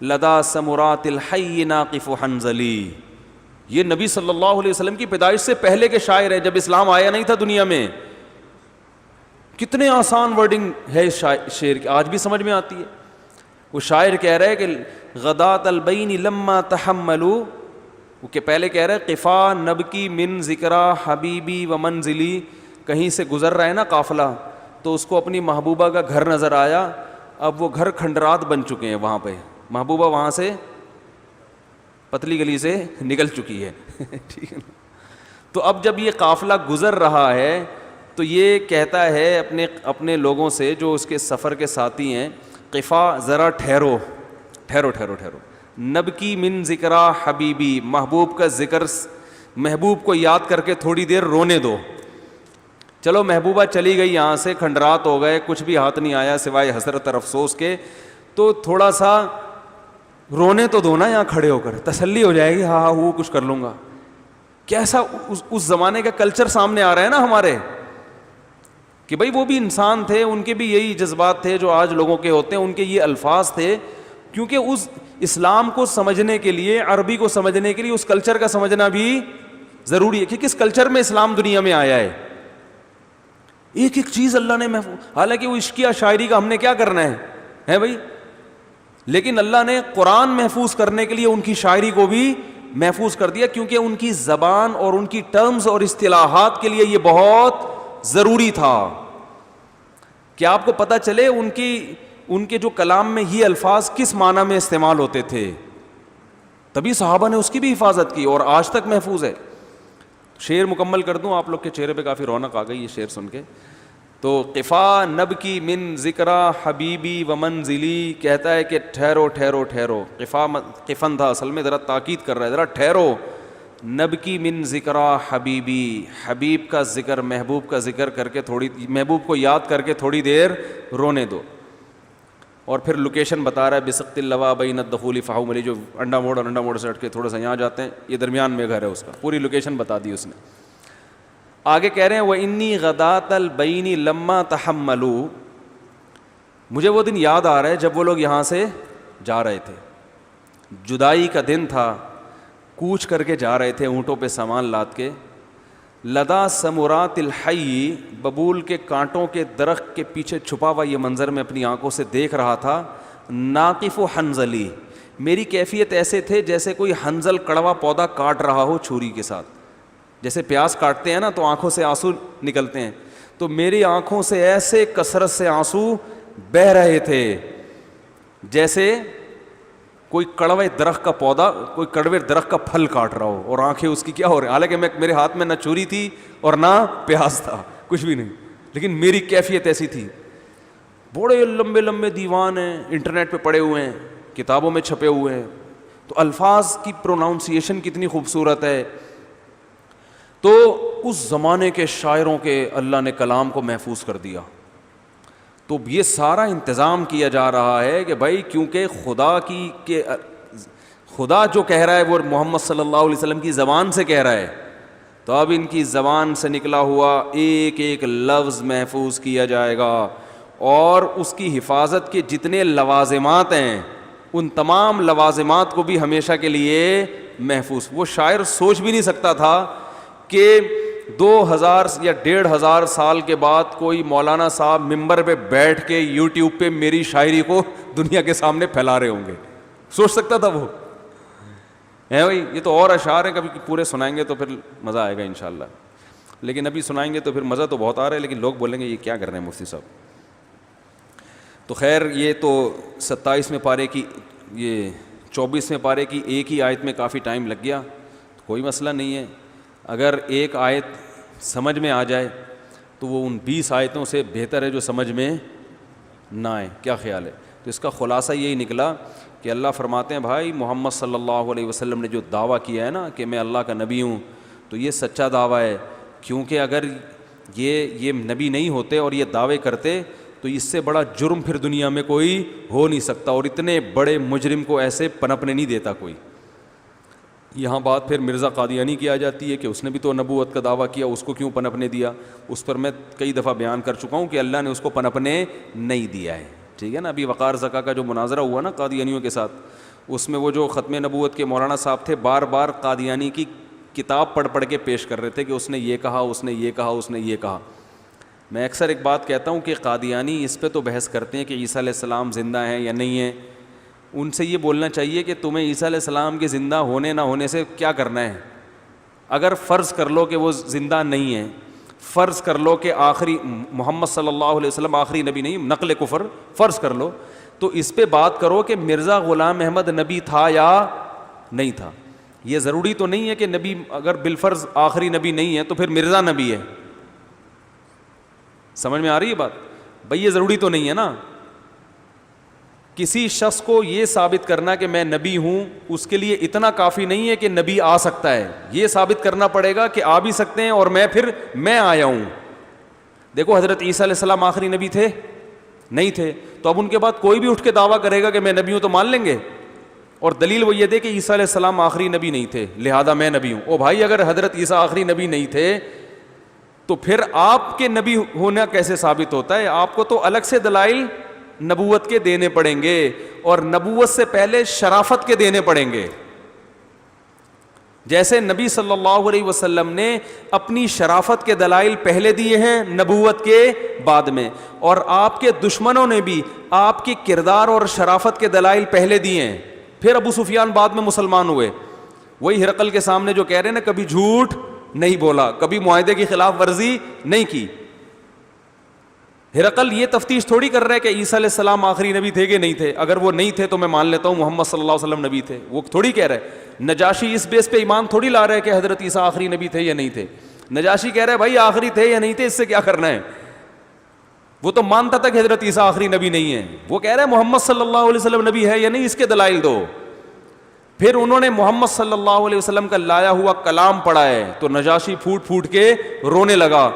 لَدَا سَمُرَاتِ الْحَيِّ نَاقِفُ حَنْظَلِي. یہ نبی صلی اللہ علیہ وسلم کی پیدائش سے پہلے کے شاعر ہیں, جب اسلام آیا نہیں تھا دنیا میں. کتنے آسان ورڈنگ ہے اس شعر کی, آج بھی سمجھ میں آتی ہے. وہ شاعر کہہ رہے کہ غدات البین لما تحملوا, وہ کہ پہلے کہہ رہے قفا نبکی من ذکرا حبیبی و منزلی. کہیں سے گزر رہا ہے نا قافلہ, تو اس کو اپنی محبوبہ کا گھر نظر آیا. اب وہ گھر کھنڈرات بن چکے ہیں وہاں پہ, محبوبہ وہاں سے پتلی گلی سے نکل چکی ہے. ٹھیک ہے نا. تو اب جب یہ قافلہ گزر رہا ہے تو یہ کہتا ہے اپنے لوگوں سے جو اس کے سفر کے ساتھی ہیں, قفا ذرا ٹھہرو ٹھہرو ٹھہرو ٹھہرو. نبکی من ذکرا حبیبی, محبوب کا ذکر, محبوب کو یاد کر کے تھوڑی دیر رونے دو. چلو محبوبہ چلی گئی یہاں سے, کھنڈرات ہو گئے, کچھ بھی ہاتھ نہیں آیا سوائے حسرت اور افسوس کے, تو تھوڑا سا رونے تو دو نا یہاں کھڑے ہو کر, تسلی ہو جائے گی. ہاں وہ کچھ کر لوں گا. کیسا اس زمانے کا کلچر سامنے آ رہا ہے نا ہمارے, کہ بھائی وہ بھی انسان تھے, ان کے بھی یہی جذبات تھے جو آج لوگوں کے ہوتے ہیں, ان کے یہ الفاظ تھے. کیونکہ اس اسلام کو سمجھنے کے لیے, عربی کو سمجھنے کے لیے اس کلچر کا سمجھنا بھی ضروری ہے کہ کس کلچر میں اسلام دنیا میں آیا ہے. ایک ایک چیز اللہ نے محفوظ, حالانکہ وہ عشقیہ شاعری کا ہم نے کیا کرنا ہے بھائی, لیکن اللہ نے قرآن محفوظ کرنے کے لیے ان کی شاعری کو بھی محفوظ کر دیا, کیونکہ ان کی زبان اور ان کی ٹرمز اور اصطلاحات کے لیے یہ بہت ضروری تھا کہ آپ کو پتہ چلے ان کے جو کلام میں یہ الفاظ کس معنی میں استعمال ہوتے تھے. تبھی صحابہ نے اس کی بھی حفاظت کی اور آج تک محفوظ ہے. شعر مکمل کر دوں, آپ لوگ کے چہرے پہ کافی رونق آ گئی یہ شعر سن کے. تو قفا نبکی من ذکرا حبیبی و منزلی, کہتا ہے کہ ٹھہرو ٹھہرو ٹھہرو. قفن تھا اصل میں, ذرا تاکید کر رہا ہے, ذرا ٹھہرو. نبکی من ذکرا حبیبی, حبیب کا ذکر, محبوب کا ذکر کر کے تھوڑی, محبوب کو یاد کر کے تھوڑی دیر رونے دو. اور پھر لوکیشن بتا رہا ہے بسقط اللوا بین الدخول فحوملی, جو انڈا موڑ اور انڈا موڑ سے ہٹ کے تھوڑا سا یہاں جاتے ہیں, یہ درمیان میں گھر ہے اس کا. پوری لوکیشن بتا دی اس نے. آگے کہہ رہے ہیں وَإِنِّي غَدَاةَ الْبَيْنِ لَمَّا تَحَمَّلُوا, مجھے وہ دن یاد آ رہا ہے جب وہ لوگ یہاں سے جا رہے تھے. جدائی کا دن تھا, کوچ کر کے جا رہے تھے اونٹوں پہ سامان لاد کے. لدا سمرات الحی, ببول کے کانٹوں کے درخت کے پیچھے چھپا ہوا یہ منظر میں اپنی آنکھوں سے دیکھ رہا تھا. ناقف و حنظلی, میری کیفیت ایسے تھے جیسے کوئی حنظل کڑوا پودا کاٹ رہا ہو چھری کے ساتھ. جیسے پیاز کاٹتے ہیں نا تو آنکھوں سے آنسو نکلتے ہیں, تو میری آنکھوں سے ایسے کثرت سے آنسو بہہ رہے تھے جیسے کوئی کڑوے درخت کا پودا, کوئی کڑوے درخت کا پھل کاٹ رہا ہو اور آنکھیں اس کی کیا ہو رہی. حالانکہ میرے ہاتھ میں نہ چھری تھی اور نہ پیاز تھا, کچھ بھی نہیں, لیکن میری کیفیت ایسی تھی. بڑے لمبے لمبے دیوان ہیں, انٹرنیٹ پہ پڑے ہوئے ہیں, کتابوں میں چھپے ہوئے ہیں, تو الفاظ کی پروناؤنسیشن کتنی خوبصورت ہے. تو اس زمانے کے شاعروں کے اللہ نے کلام کو محفوظ کر دیا. تو یہ سارا انتظام کیا جا رہا ہے کہ بھائی کیونکہ خدا جو کہہ رہا ہے وہ محمد صلی اللہ علیہ وسلم کی زبان سے کہہ رہا ہے, تو اب ان کی زبان سے نکلا ہوا ایک ایک لفظ محفوظ کیا جائے گا, اور اس کی حفاظت کے جتنے لوازمات ہیں ان تمام لوازمات کو بھی ہمیشہ کے لیے محفوظ. وہ شاعر سوچ بھی نہیں سکتا تھا کہ 2000 یا 1500 سال کے بعد کوئی مولانا صاحب ممبر پہ بیٹھ کے یوٹیوب پہ میری شاعری کو دنیا کے سامنے پھیلا رہے ہوں گے. سوچ سکتا تھا وہ ہے بھائی. یہ تو اور اشعار ہیں, کبھی پورے سنائیں گے تو پھر مزہ آئے گا انشاءاللہ, لیکن ابھی سنائیں گے تو پھر مزہ تو بہت آ رہا ہے, لیکن لوگ بولیں گے یہ کیا کر رہے ہیں مفتی صاحب. تو خیر یہ تو 27ویں پارے کی یہ 24ویں پارے کی ایک ہی آیت میں کافی ٹائم لگ گیا، کوئی مسئلہ نہیں ہے، اگر ایک آیت سمجھ میں آ جائے تو وہ ان 20 آیتوں سے بہتر ہے جو سمجھ میں نہ آئے. کیا خیال ہے؟ تو اس کا خلاصہ یہی نکلا کہ اللہ فرماتے ہیں بھائی محمد صلی اللہ علیہ وسلم نے جو دعویٰ کیا ہے نا کہ میں اللہ کا نبی ہوں، تو یہ سچا دعویٰ ہے، کیونکہ اگر یہ نبی نہیں ہوتے اور یہ دعوے کرتے تو اس سے بڑا جرم پھر دنیا میں کوئی ہو نہیں سکتا، اور اتنے بڑے مجرم کو ایسے پنپنے نہیں دیتا کوئی. یہاں بات پھر مرزا قادیانی کی آ جاتی ہے کہ اس نے بھی تو نبوت کا دعویٰ کیا، اس کو کیوں پنپنے دیا؟ اس پر میں کئی دفعہ بیان کر چکا ہوں کہ اللہ نے اس کو پنپنے نہیں دیا ہے. ٹھیک ہے نا. ابھی وقار زکا کا جو مناظرہ ہوا نا قادیانیوں کے ساتھ، اس میں وہ جو ختم نبوت کے مولانا صاحب تھے بار بار قادیانی کی کتاب پڑھ کے پیش کر رہے تھے کہ اس نے یہ کہا، اس نے یہ کہا، اس نے یہ کہا. میں اکثر ایک بات کہتا ہوں کہ قادیانی اس پہ تو بحث کرتے ہیں کہ عیسیٰ علیہ السلام زندہ ہیں یا نہیں ہیں. ان سے یہ بولنا چاہیے کہ تمہیں عیسیٰ علیہ السلام کے زندہ ہونے نہ ہونے سے کیا کرنا ہے؟ اگر فرض کر لو کہ وہ زندہ نہیں ہیں، فرض کر لو کہ آخری محمد صلی اللہ علیہ وسلم آخری نبی نہیں، نقل کفر فرض کر لو، تو اس پہ بات کرو کہ مرزا غلام احمد نبی تھا یا نہیں تھا. یہ ضروری تو نہیں ہے کہ نبی اگر بالفرض آخری نبی نہیں ہے تو پھر مرزا نبی ہے. سمجھ میں آ رہی ہے بات؟ بھئی یہ ضروری تو نہیں ہے نا. کسی شخص کو یہ ثابت کرنا کہ میں نبی ہوں اس کے لیے اتنا کافی نہیں ہے کہ نبی آ سکتا ہے، یہ ثابت کرنا پڑے گا کہ آ بھی سکتے ہیں اور میں آیا ہوں. دیکھو حضرت عیسیٰ علیہ السلام آخری نبی تھے؟ نہیں تھے. تو اب ان کے بعد کوئی بھی اٹھ کے دعویٰ کرے گا کہ میں نبی ہوں تو مان لیں گے، اور دلیل وہ یہ دے کہ عیسیٰ علیہ السلام آخری نبی نہیں تھے لہذا میں نبی ہوں. او بھائی اگر حضرت عیسیٰ آخری نبی نہیں تھے تو پھر آپ کے نبی ہونا کیسے ثابت ہوتا ہے؟ آپ کو تو الگ سے دلائل نبوت کے دینے پڑیں گے، اور نبوت سے پہلے شرافت کے دینے پڑیں گے. جیسے نبی صلی اللہ علیہ وسلم نے اپنی شرافت کے دلائل پہلے دیے ہیں نبوت کے بعد میں، اور آپ کے دشمنوں نے بھی آپ کے کردار اور شرافت کے دلائل پہلے دیے ہیں. پھر ابو سفیان بعد میں مسلمان ہوئے، وہی ہرقل کے سامنے جو کہہ رہے ہیں نا کبھی جھوٹ نہیں بولا، کبھی معاہدے کی خلاف ورزی نہیں کی. ہرقل یہ تفتیش تھوڑی کر رہے کہ عیسیٰ علیہ السلام آخری نبی تھے کہ نہیں تھے، اگر وہ نہیں تھے تو میں مان لیتا ہوں محمد صلی اللہ علیہ وسلم نبی تھے، وہ تھوڑی کہہ رہے. نجاشی اس بیس پہ ایمان تھوڑی لا رہے کہ حضرت عیسیٰ آخری نبی تھے یا نہیں تھے. نجاشی کہہ رہے بھائی آخری تھے یا نہیں تھے اس سے کیا کرنا ہے، وہ تو مانتا تھا کہ حضرت عیسیٰ آخری نبی نہیں ہے. وہ کہہ رہے محمد صلی اللہ علیہ وسلم نبی ہے یا نہیں اس کے دلائل دو. پھر انہوں نے محمد صلی اللہ علیہ وسلم کا لایا ہوا کلام پڑھا ہے تو نجاشی پھوٹ پھوٹ کے رونے لگا.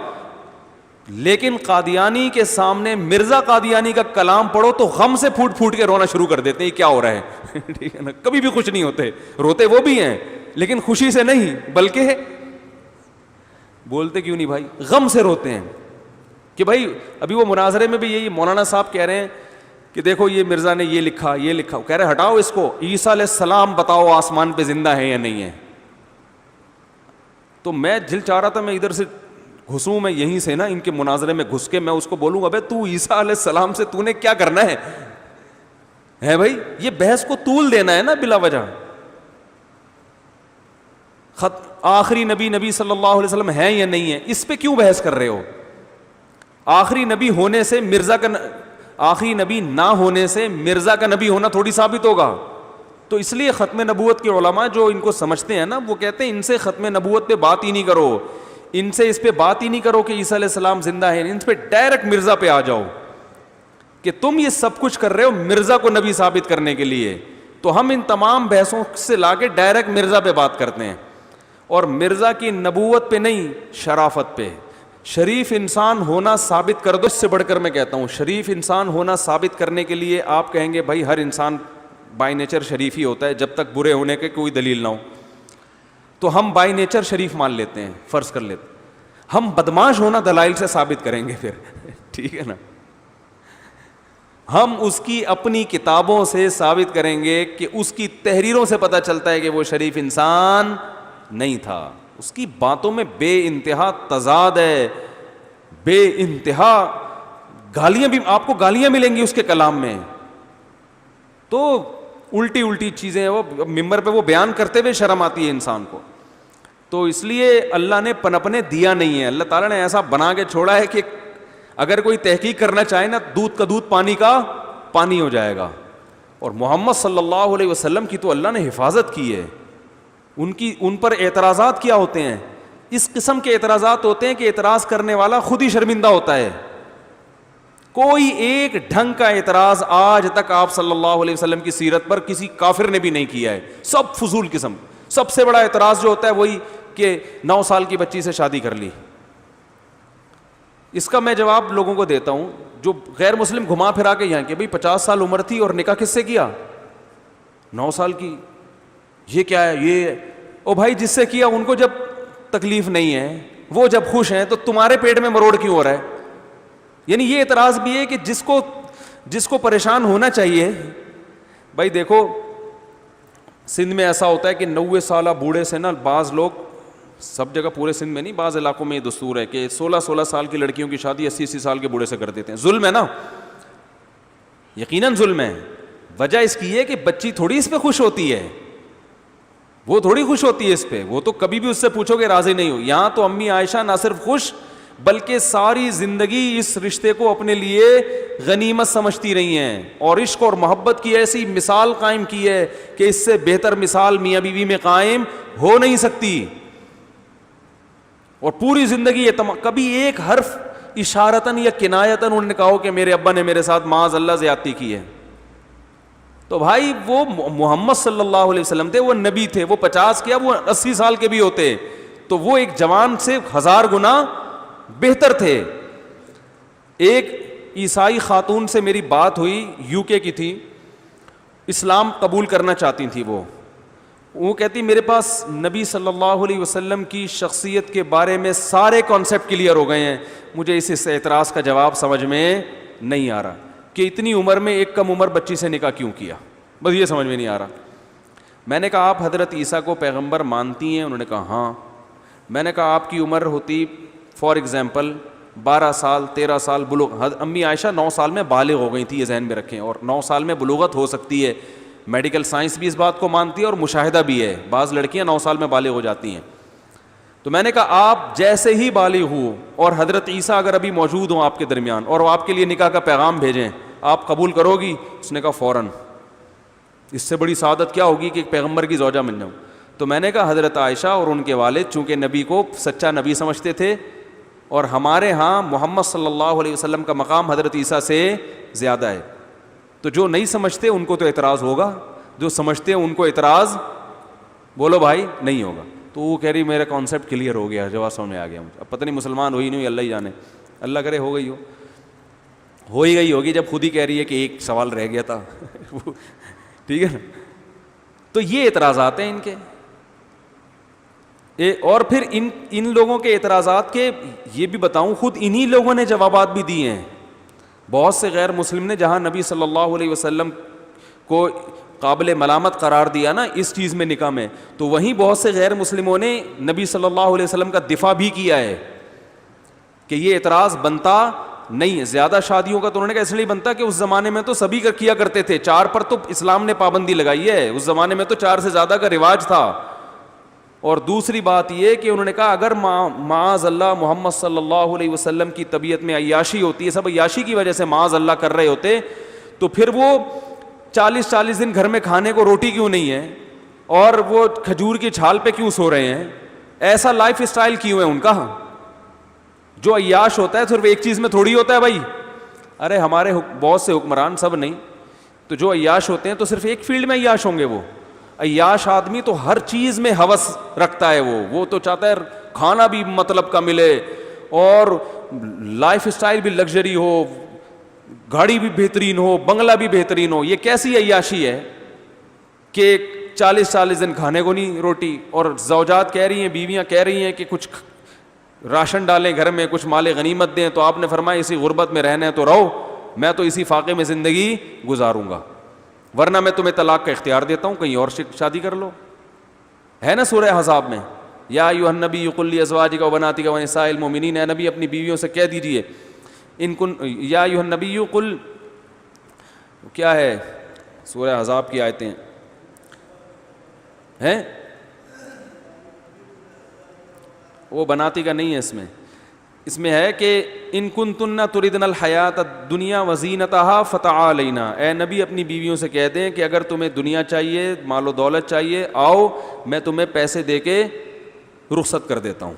لیکن قادیانی کے سامنے مرزا قادیانی کا کلام پڑھو تو غم سے پھوٹ پھوٹ کے رونا شروع کر دیتے ہیں. کیا ہو رہا ہے ٹھیک ہے نا. کبھی بھی خوش نہیں ہوتے، روتے وہ بھی ہیں لیکن خوشی سے نہیں، بلکہ بولتے کیوں نہیں بھائی، غم سے روتے ہیں. کہ بھائی ابھی وہ مناظرے میں بھی یہی مولانا صاحب کہہ رہے ہیں کہ دیکھو یہ مرزا نے یہ لکھا یہ لکھا، کہہ رہے ہٹاؤ اس کو، عیسیٰ علیہ السلام بتاؤ آسمان پہ زندہ ہے یا نہیں ہے. تو میں دل چاہ رہا تھا میں ادھر سے گھسوں، میں یہیں سے نا ان کے مناظرے میں گھس کے میں اس کو بولوں گا بھائی تو عیسیٰ علیہ السلام سے تو نے کیا کرنا ہے بھائی، یہ بحث کو طول دینا ہے نا بلا وجہ. آخری نبی صلی اللہ علیہ وسلم ہے یا نہیں ہے اس پہ کیوں بحث کر رہے ہو؟ آخری نبی ہونے سے مرزا کا آخری نبی نہ ہونے سے مرزا کا نبی ہونا تھوڑی ثابت ہوگا. تو اس لیے ختم نبوت کے علماء جو ان کو سمجھتے ہیں نا وہ کہتے ہیں ان سے ختم نبوت پہ بات ہی نہیں کرو، ان سے اس پہ بات ہی نہیں کرو کہ عیسیٰ علیہ السلام زندہ ہے، ان پہ ڈائریکٹ مرزا پہ آ جاؤ کہ تم یہ سب کچھ کر رہے ہو مرزا کو نبی ثابت کرنے کے لیے. تو ہم ان تمام بحثوں سے لا کے ڈائریکٹ مرزا پہ بات کرتے ہیں، اور مرزا کی نبوت پہ نہیں، شرافت پہ. شریف انسان ہونا ثابت کر دو. اس سے بڑھ کر میں کہتا ہوں شریف انسان ہونا ثابت کرنے کے لیے آپ کہیں گے بھائی ہر انسان بائی نیچر شریف ہی ہوتا ہے جب تک برے ہونے کے کوئی دلیل نہ ہو. تو ہم بائی نیچر شریف مان لیتے ہیں، فرض کر لیتے ہم بدماش ہونا دلائل سے ثابت کریں گے پھر ٹھیک ہے نا. ہم اس کی اپنی کتابوں سے ثابت کریں گے کہ اس کی تحریروں سے پتہ چلتا ہے کہ وہ شریف انسان نہیں تھا. اس کی باتوں میں بے انتہا تضاد ہے، بے انتہا گالیاں بھی آپ کو گالیاں ملیں گی اس کے کلام میں. تو الٹی الٹی چیزیں وہ ممبر پہ وہ بیان کرتے ہوئے شرم آتی ہے انسان کو. تو اس لیے اللہ نے پنپنے دیا نہیں ہے. اللہ تعالیٰ نے ایسا بنا کے چھوڑا ہے کہ اگر کوئی تحقیق کرنا چاہے نا دودھ کا دودھ پانی کا پانی ہو جائے گا. اور محمد صلی اللہ علیہ وسلم کی تو اللہ نے حفاظت کی ہے. ان پر اعتراضات کیا ہوتے ہیں؟ اس قسم کے اعتراضات ہوتے ہیں کہ اعتراض کرنے والا خود ہی شرمندہ ہوتا ہے. کوئی ایک ڈھنگ کا اعتراض آج تک آپ صلی اللہ علیہ وسلم کی سیرت پر کسی کافر نے بھی نہیں کیا ہے. سب فضول قسم. سب سے بڑا اعتراض جو ہوتا ہے وہی کہ 9 سال کی بچی سے شادی کر لی. اس کا میں جواب لوگوں کو دیتا ہوں جو غیر مسلم گھما پھرا کے یہاں کہ بھئی 50 سال عمر تھی اور نکاح کس سے کیا؟ 9 سال کی. یہ کیا ہے؟ یہ او بھائی جس سے کیا ان کو جب تکلیف نہیں ہے, وہ جب خوش ہیں, تو تمہارے پیٹ میں مروڑ کیوں ہو رہا ہے؟ یعنی یہ اعتراض بھی ہے کہ جس کو پریشان ہونا چاہیے. بھائی دیکھو سندھ میں ایسا ہوتا ہے کہ 90 سالہ بوڑھے سے نا بعض لوگ, سب جگہ پورے سندھ میں نہیں, بعض علاقوں میں یہ دستور ہے کہ 16 سال کی لڑکیوں کی شادی 80 سال کے بوڑھے سے کر دیتے ہیں. ظلم ہے نا, یقیناً ظلم ہے. وجہ اس کی ہے کہ بچی تھوڑی اس پہ خوش ہوتی ہے, وہ تھوڑی خوش ہوتی ہے اس پہ, وہ تو کبھی بھی اس سے پوچھو کہ راضی نہیں ہو. یہاں تو امی عائشہ نہ صرف خوش بلکہ ساری زندگی اس رشتے کو اپنے لیے غنیمت سمجھتی رہی ہیں, اور عشق اور محبت کی ایسی مثال قائم کی ہے کہ اس سے بہتر مثال میاں بیوی میں قائم ہو نہیں سکتی. اور پوری زندگی یہ کبھی ایک حرف اشارتاً یا کنایتاً انہوں نے کہا ہو کہ میرے ابا نے میرے ساتھ معاذ اللہ زیادتی کی ہے. تو بھائی وہ محمد صلی اللہ علیہ وسلم تھے, وہ نبی تھے, وہ 50 کیا وہ 80 سال کے بھی ہوتے تو وہ ایک جوان سے 1000 گنا بہتر تھے. ایک عیسائی خاتون سے میری بات ہوئی, یو کے کی تھی, اسلام قبول کرنا چاہتی تھی. وہ کہتی میرے پاس نبی صلی اللہ علیہ وسلم کی شخصیت کے بارے میں سارے کانسیپٹ کلیئر ہو گئے ہیں, مجھے اس اعتراض کا جواب سمجھ میں نہیں آ رہا کہ اتنی عمر میں ایک کم عمر بچی سے نکاح کیوں کیا, بس یہ سمجھ میں نہیں آ رہا. میں نے کہا آپ حضرت عیسیٰ کو پیغمبر مانتی ہیں؟ انہوں نے کہا ہاں. میں نے کہا آپ کی عمر ہوتی فار ایگزامپل 12 سال 13 سال, امی عائشہ 9 سال میں بالغ ہو گئی تھی, یہ ذہن میں رکھیں, اور 9 سال میں بلوغت ہو سکتی ہے. میڈیکل سائنس بھی اس بات کو مانتی ہے اور مشاہدہ بھی ہے, بعض لڑکیاں 9 سال میں بالغ ہو جاتی ہیں. تو میں نے کہا آپ جیسے ہی بالغ ہو اور حضرت عیسیٰ اگر ابھی موجود ہوں آپ کے درمیان اور وہ آپ کے لیے نکاح کا پیغام بھیجیں, آپ قبول کرو گی؟ اس نے کہا فوراً. اس سے بڑی سعادت کیا ہوگی کہ ایک پیغمبر کی زوجہ مل جاؤں. تو میں نے کہا حضرت عائشہ اور ان کے والد چونکہ نبی کو سچا نبی سمجھتے تھے, اور ہمارے ہاں محمد صلی اللہ علیہ وسلم کا مقام حضرت عیسیٰ سے زیادہ ہے, تو جو نہیں سمجھتے ان کو تو اعتراض ہوگا, جو سمجھتے ہیں ان کو اعتراض بولو بھائی نہیں ہوگا. تو وہ کہہ رہی میرا کانسیپٹ کلیئر ہو گیا, جواب سمجھ میں آ گیا مجھے. اب پتہ نہیں مسلمان ہوئی نہیں ہوئی, اللہ ہی جانے, اللہ کرے ہو گئی ہو ہی گئی ہوگی, جب خود ہی کہہ رہی ہے کہ ایک سوال رہ گیا تھا. ٹھیک ہے نا. تو یہ اعتراضات ہیں ان کے. اور پھر ان لوگوں کے اعتراضات کے یہ بھی بتاؤں, خود انہی لوگوں نے جوابات بھی دیے ہیں. بہت سے غیر مسلم نے جہاں نبی صلی اللہ علیہ وسلم کو قابل ملامت قرار دیا نا اس چیز میں نکاح میں, تو وہیں بہت سے غیر مسلموں نے نبی صلی اللہ علیہ وسلم کا دفاع بھی کیا ہے کہ یہ اعتراض بنتا نہیں ہے. زیادہ شادیوں کا تو انہوں نے کہا اس لیے بنتا کہ اس زمانے میں تو سبھی کیا کرتے تھے, 4 پر تو اسلام نے پابندی لگائی ہے, اس زمانے میں تو 4 سے زیادہ کا رواج تھا. اور دوسری بات یہ کہ انہوں نے کہا اگر معاذ اللہ محمد صلی اللہ علیہ وسلم کی طبیعت میں عیاشی ہوتی ہے, سب عیاشی کی وجہ سے معاذ اللہ کر رہے ہوتے, تو پھر وہ 40 دن گھر میں کھانے کو روٹی کیوں نہیں ہے, اور وہ کھجور کی چھال پہ کیوں سو رہے ہیں, ایسا لائف اسٹائل کیوں ہے ان کا. جو عیاش ہوتا ہے صرف ایک چیز میں تھوڑی ہوتا ہے بھائی, ارے ہمارے بہت سے حکمران, سب نہیں, تو جو عیاش ہوتے ہیں تو صرف ایک فیلڈ میں عیاش ہوں گے. وہ عیاش آدمی تو ہر چیز میں ہوس رکھتا ہے, وہ تو چاہتا ہے کھانا بھی مطلب کا ملے اور لائف اسٹائل بھی لگژری ہو, گاڑی بھی بہترین ہو, بنگلہ بھی بہترین ہو. یہ کیسی عیاشی ہے کہ 40 دن کھانے کو نہیں روٹی, اور زوجات کہہ رہی ہیں, بیویاں کہہ رہی ہیں کہ کچھ راشن ڈالیں گھر میں, کچھ مال غنیمت دیں, تو آپ نے فرمایا اسی غربت میں رہنا ہے تو رہو, میں تو اسی فاقے میں زندگی گزاروں گا, ورنہ میں تمہیں طلاق کا اختیار دیتا ہوں, کہیں اور شادی کر لو. ہے نا سورہ احزاب میں, یا ایھا النبی قل لازواجک وبناتک ونساء المؤمنین, اے نبی اپنی بیویوں سے کہہ دیجئے ان کن, یا ایھا النبی قل, کیا ہے سورہ احزاب کی آیتیں ہیں, وہ بناتی کا نہیں ہے اس میں, اس میں ہے کہ ان کنتن تردن الحیات الدنیا وزینتہا فتعالینا، اے نبی اپنی بیویوں سے کہہ دیں کہ اگر تمہیں دنیا چاہیے، مال و دولت چاہیے، آؤ میں تمہیں پیسے دے کے رخصت کر دیتا ہوں،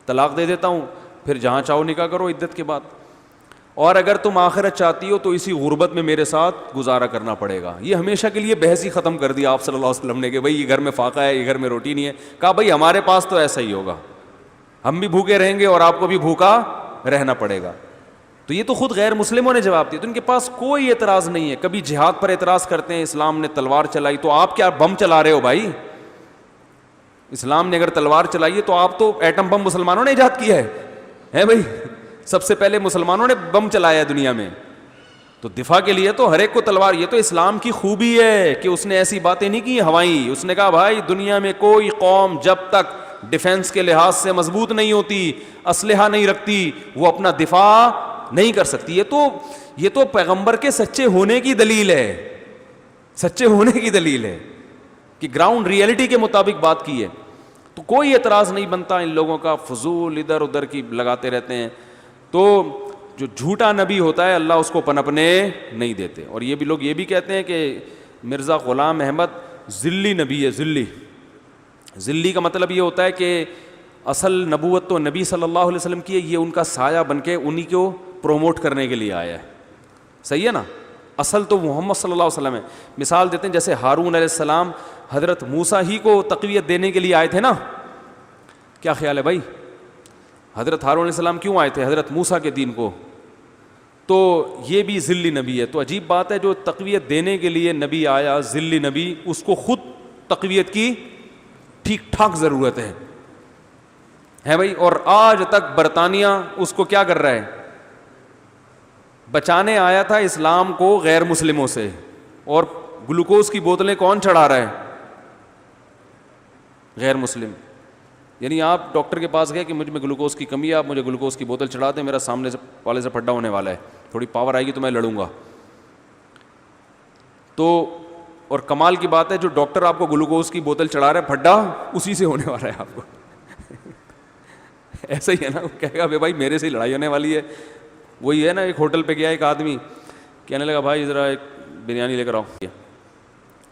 طلاق دے دیتا ہوں، پھر جہاں چاہو نکاح کرو عدت کے بعد، اور اگر تم آخرت چاہتی ہو تو اسی غربت میں میرے ساتھ گزارا کرنا پڑے گا۔ یہ ہمیشہ کے لیے بحث ہی ختم کر دیا آپ صلی اللہ علیہ وسلم نے کہ بھائی یہ گھر میں فاقہ ہے، یہ گھر میں روٹی نہیں ہے، کہا بھائی ہمارے پاس تو ایسا ہی ہوگا، ہم بھی بھوکے رہیں گے اور آپ کو بھی بھوکا رہنا پڑے گا۔ تو یہ تو خود غیر مسلموں نے جواب دیا، تو ان کے پاس کوئی اعتراض نہیں ہے۔ کبھی جہاد پر اعتراض کرتے ہیں، اسلام نے تلوار چلائی، تو آپ کیا بم چلا رہے ہو بھائی؟ اسلام نے اگر تلوار چلائی ہے تو آپ تو ایٹم بم مسلمانوں نے ایجاد کیا ہے بھائی، سب سے پہلے مسلمانوں نے بم چلایا ہے دنیا میں، تو دفاع کے لیے تو ہر ایک کو تلوار۔ یہ تو اسلام کی خوبی ہے کہ اس نے ایسی باتیں نہیں کی ہوائی، اس نے کہا بھائی دنیا میں کوئی قوم جب تک ڈیفنس کے لحاظ سے مضبوط نہیں ہوتی، اسلحہ نہیں رکھتی، وہ اپنا دفاع نہیں کر سکتی۔ یہ تو پیغمبر کے سچے ہونے کی دلیل ہے، سچے ہونے کی دلیل ہے کہ گراؤنڈ ریئلٹی کے مطابق بات کی ہے۔ تو کوئی اعتراض نہیں بنتا ان لوگوں کا، فضول ادھر ادھر کی لگاتے رہتے ہیں۔ تو جو جھوٹا نبی ہوتا ہے اللہ اس کو پنپنے نہیں دیتے۔ اور یہ بھی لوگ یہ بھی کہتے ہیں کہ مرزا غلام احمد ذلی نبی ہے، ذلی کا مطلب یہ ہوتا ہے کہ اصل نبوت تو نبی صلی اللہ علیہ وسلم کی ہے، یہ ان کا سایہ بن کے انہی کو پروموٹ کرنے کے لیے آیا ہے۔ صحیح ہے نا؟ اصل تو محمد صلی اللہ علیہ وسلم ہے۔ مثال دیتے ہیں جیسے ہارون علیہ السلام حضرت موسیٰ ہی کو تقویت دینے کے لیے آئے تھے نا، کیا خیال ہے بھائی؟ حضرت ہارون علیہ السلام کیوں آئے تھے؟ حضرت موسیٰ کے دین کو۔ تو یہ بھی ذلی نبی ہے۔ تو عجیب بات ہے، جو تقویت دینے کے لیے نبی آیا، ذلی نبی، اس کو خود تقویت کی ٹھیک ٹھاک ضرورت ہے بھائی۔ اور آج تک برطانیہ اس کو کیا کر رہا ہے؟ بچانے آیا تھا اسلام کو غیر مسلموں سے، اور گلوکوز کی بوتلیں کون چڑھا رہا ہے؟ غیر مسلم۔ یعنی آپ ڈاکٹر کے پاس گئے کہ مجھ میں گلوکوز کی کمی ہے، آپ مجھے گلوکوز کی بوتل چڑھا دیں، میرا سامنے سے والے سے پھڈا ہونے والا ہے، تھوڑی پاور آئے گی تو میں لڑوں گا۔ تو اور کمال کی بات ہے جو ڈاکٹر آپ کو گلوکوز کی بوتل چڑھا رہا ہے، پھڈا اسی سے ہونے والا ہے آپ کو۔ ایسا ہی ہے نا، وہ کہے گا بھائی میرے سے ہی لڑائی ہونے والی ہے۔ وہی ہے نا، ایک ہوٹل پہ گیا ایک آدمی، کہنے لگا بھائی ذرا ایک بریانی لے کر آؤ۔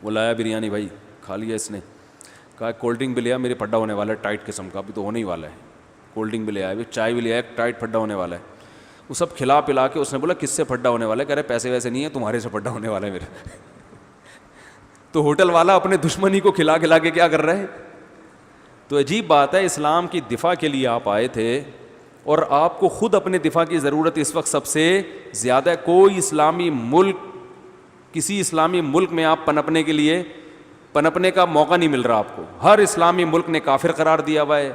وہ لایا بریانی، بھائی کھا لیا اس نے، کہا کولڈ ڈرنک بھی لیا، میرے پھڈا ہونے والا ہے ٹائٹ قسم کا، ابھی تو ہونے ہی والا ہے۔ کولڈ ڈرنک بھی لے آیا، چائے بھی لے آیا، ٹائٹ پھڈا ہونے والا ہے۔ وہ سب کھلا پلا کے اس نے بولا کس سے پھڈا ہونے والا ہے؟ کہہ رہے پیسے ویسے نہیں ہے، تمہارے سے پھڈا ہونے والا ہے میرے۔ تو ہوٹل والا اپنے دشمنی کو کھلا کھلا کے کیا کر رہا ہے؟ تو عجیب بات ہے، اسلام کی دفاع کے لیے آپ آئے تھے، اور آپ کو خود اپنے دفاع کی ضرورت اس وقت سب سے زیادہ ہے۔ کوئی اسلامی ملک، کسی اسلامی ملک میں آپ پنپنے کے لیے پنپنے کا موقع نہیں مل رہا آپ کو۔ ہر اسلامی ملک نے کافر قرار دیا ہوا ہے،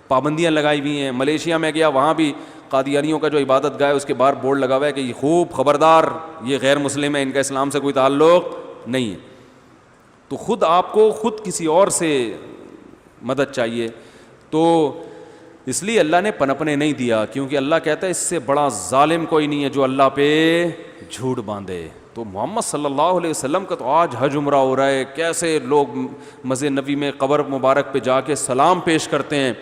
پابندیاں لگائی ہوئی ہیں۔ ملیشیا میں گیا، وہاں بھی قادیانیوں کا جو عبادت گاہ ہے اس کے باہر بورڈ لگا ہوا ہے کہ یہ خوب خبردار، یہ غیر مسلم ہے، ان کا اسلام سے کوئی تعلق نہیں ہے۔ تو خود آپ کو خود کسی اور سے مدد چاہیے۔ تو اس لیے اللہ نے پنپنے نہیں دیا، کیونکہ اللہ کہتا ہے اس سے بڑا ظالم کوئی نہیں ہے جو اللہ پہ جھوٹ باندھے۔ تو محمد صلی اللہ علیہ وسلم کا تو آج حج عمرہ ہو رہا ہے، کیسے لوگ مسجد نبی میں قبر مبارک پہ جا کے سلام پیش کرتے ہیں،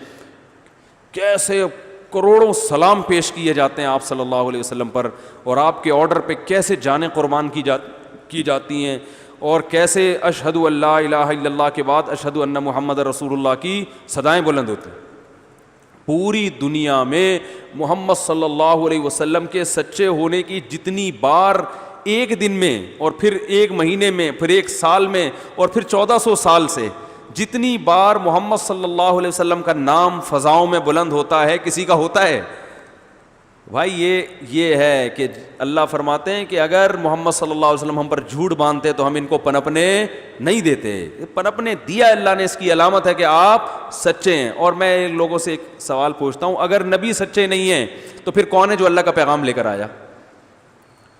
کیسے کروڑوں سلام پیش کیے جاتے ہیں آپ صلی اللہ علیہ وسلم پر، اور آپ کے آرڈر پہ کیسے جانیں قربان کی جاتی ہیں، اور کیسے اشہد ان لا الہ الا اللہ کے بعد اشہد ان محمد رسول اللہ کی صدائیں بلند ہوتی ہیں۔ پوری دنیا میں محمد صلی اللہ علیہ وسلم کے سچے ہونے کی جتنی بار ایک دن میں، اور پھر ایک مہینے میں، پھر ایک سال میں، اور پھر 1400 سال سے جتنی بار محمد صلی اللہ علیہ وسلم کا نام فضاؤں میں بلند ہوتا ہے، کسی کا ہوتا ہے؟ بھائی یہ ہے کہ اللہ فرماتے ہیں کہ اگر محمد صلی اللہ علیہ وسلم ہم پر جھوٹ باندھتے تو ہم ان کو پنپنے نہیں دیتے۔ پنپنے دیا اللہ نے، اس کی علامت ہے کہ آپ سچے ہیں۔ اور میں لوگوں سے ایک سوال پوچھتا ہوں، اگر نبی سچے نہیں ہیں تو پھر کون ہے جو اللہ کا پیغام لے کر آیا؟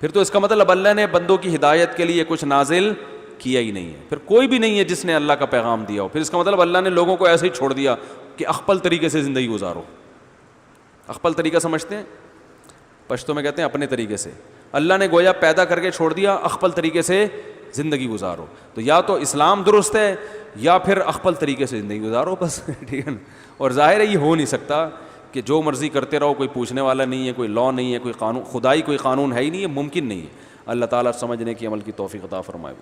پھر تو اس کا مطلب اللہ نے بندوں کی ہدایت کے لیے کچھ نازل کیا ہی نہیں ہے، پھر کوئی بھی نہیں ہے جس نے اللہ کا پیغام دیا ہو۔ پھر اس کا مطلب اللہ نے لوگوں کو ایسے ہی چھوڑ دیا کہ اخپل طریقے سے زندگی گزارو۔ اخپل طریقہ سمجھتے ہیں؟ پشتو میں کہتے ہیں اپنے طریقے سے۔ اللہ نے گویا پیدا کر کے چھوڑ دیا، اخپل طریقے سے زندگی گزارو۔ تو یا تو اسلام درست ہے یا پھر اخپل طریقے سے زندگی گزارو، بس ٹھیک ہے نا۔ اور ظاہر ہے یہ ہو نہیں سکتا، کہ جو مرضی کرتے رہو, کوئی پوچھنے والا نہیں ہے, کوئی لا نہیں ہے, کوئی قانون, خدائی کوئی قانون ہے ہی نہیں ہے, ممکن نہیں ہے. اللہ تعالیٰ سمجھنے کی عمل کی توفیق عطا فرمائے.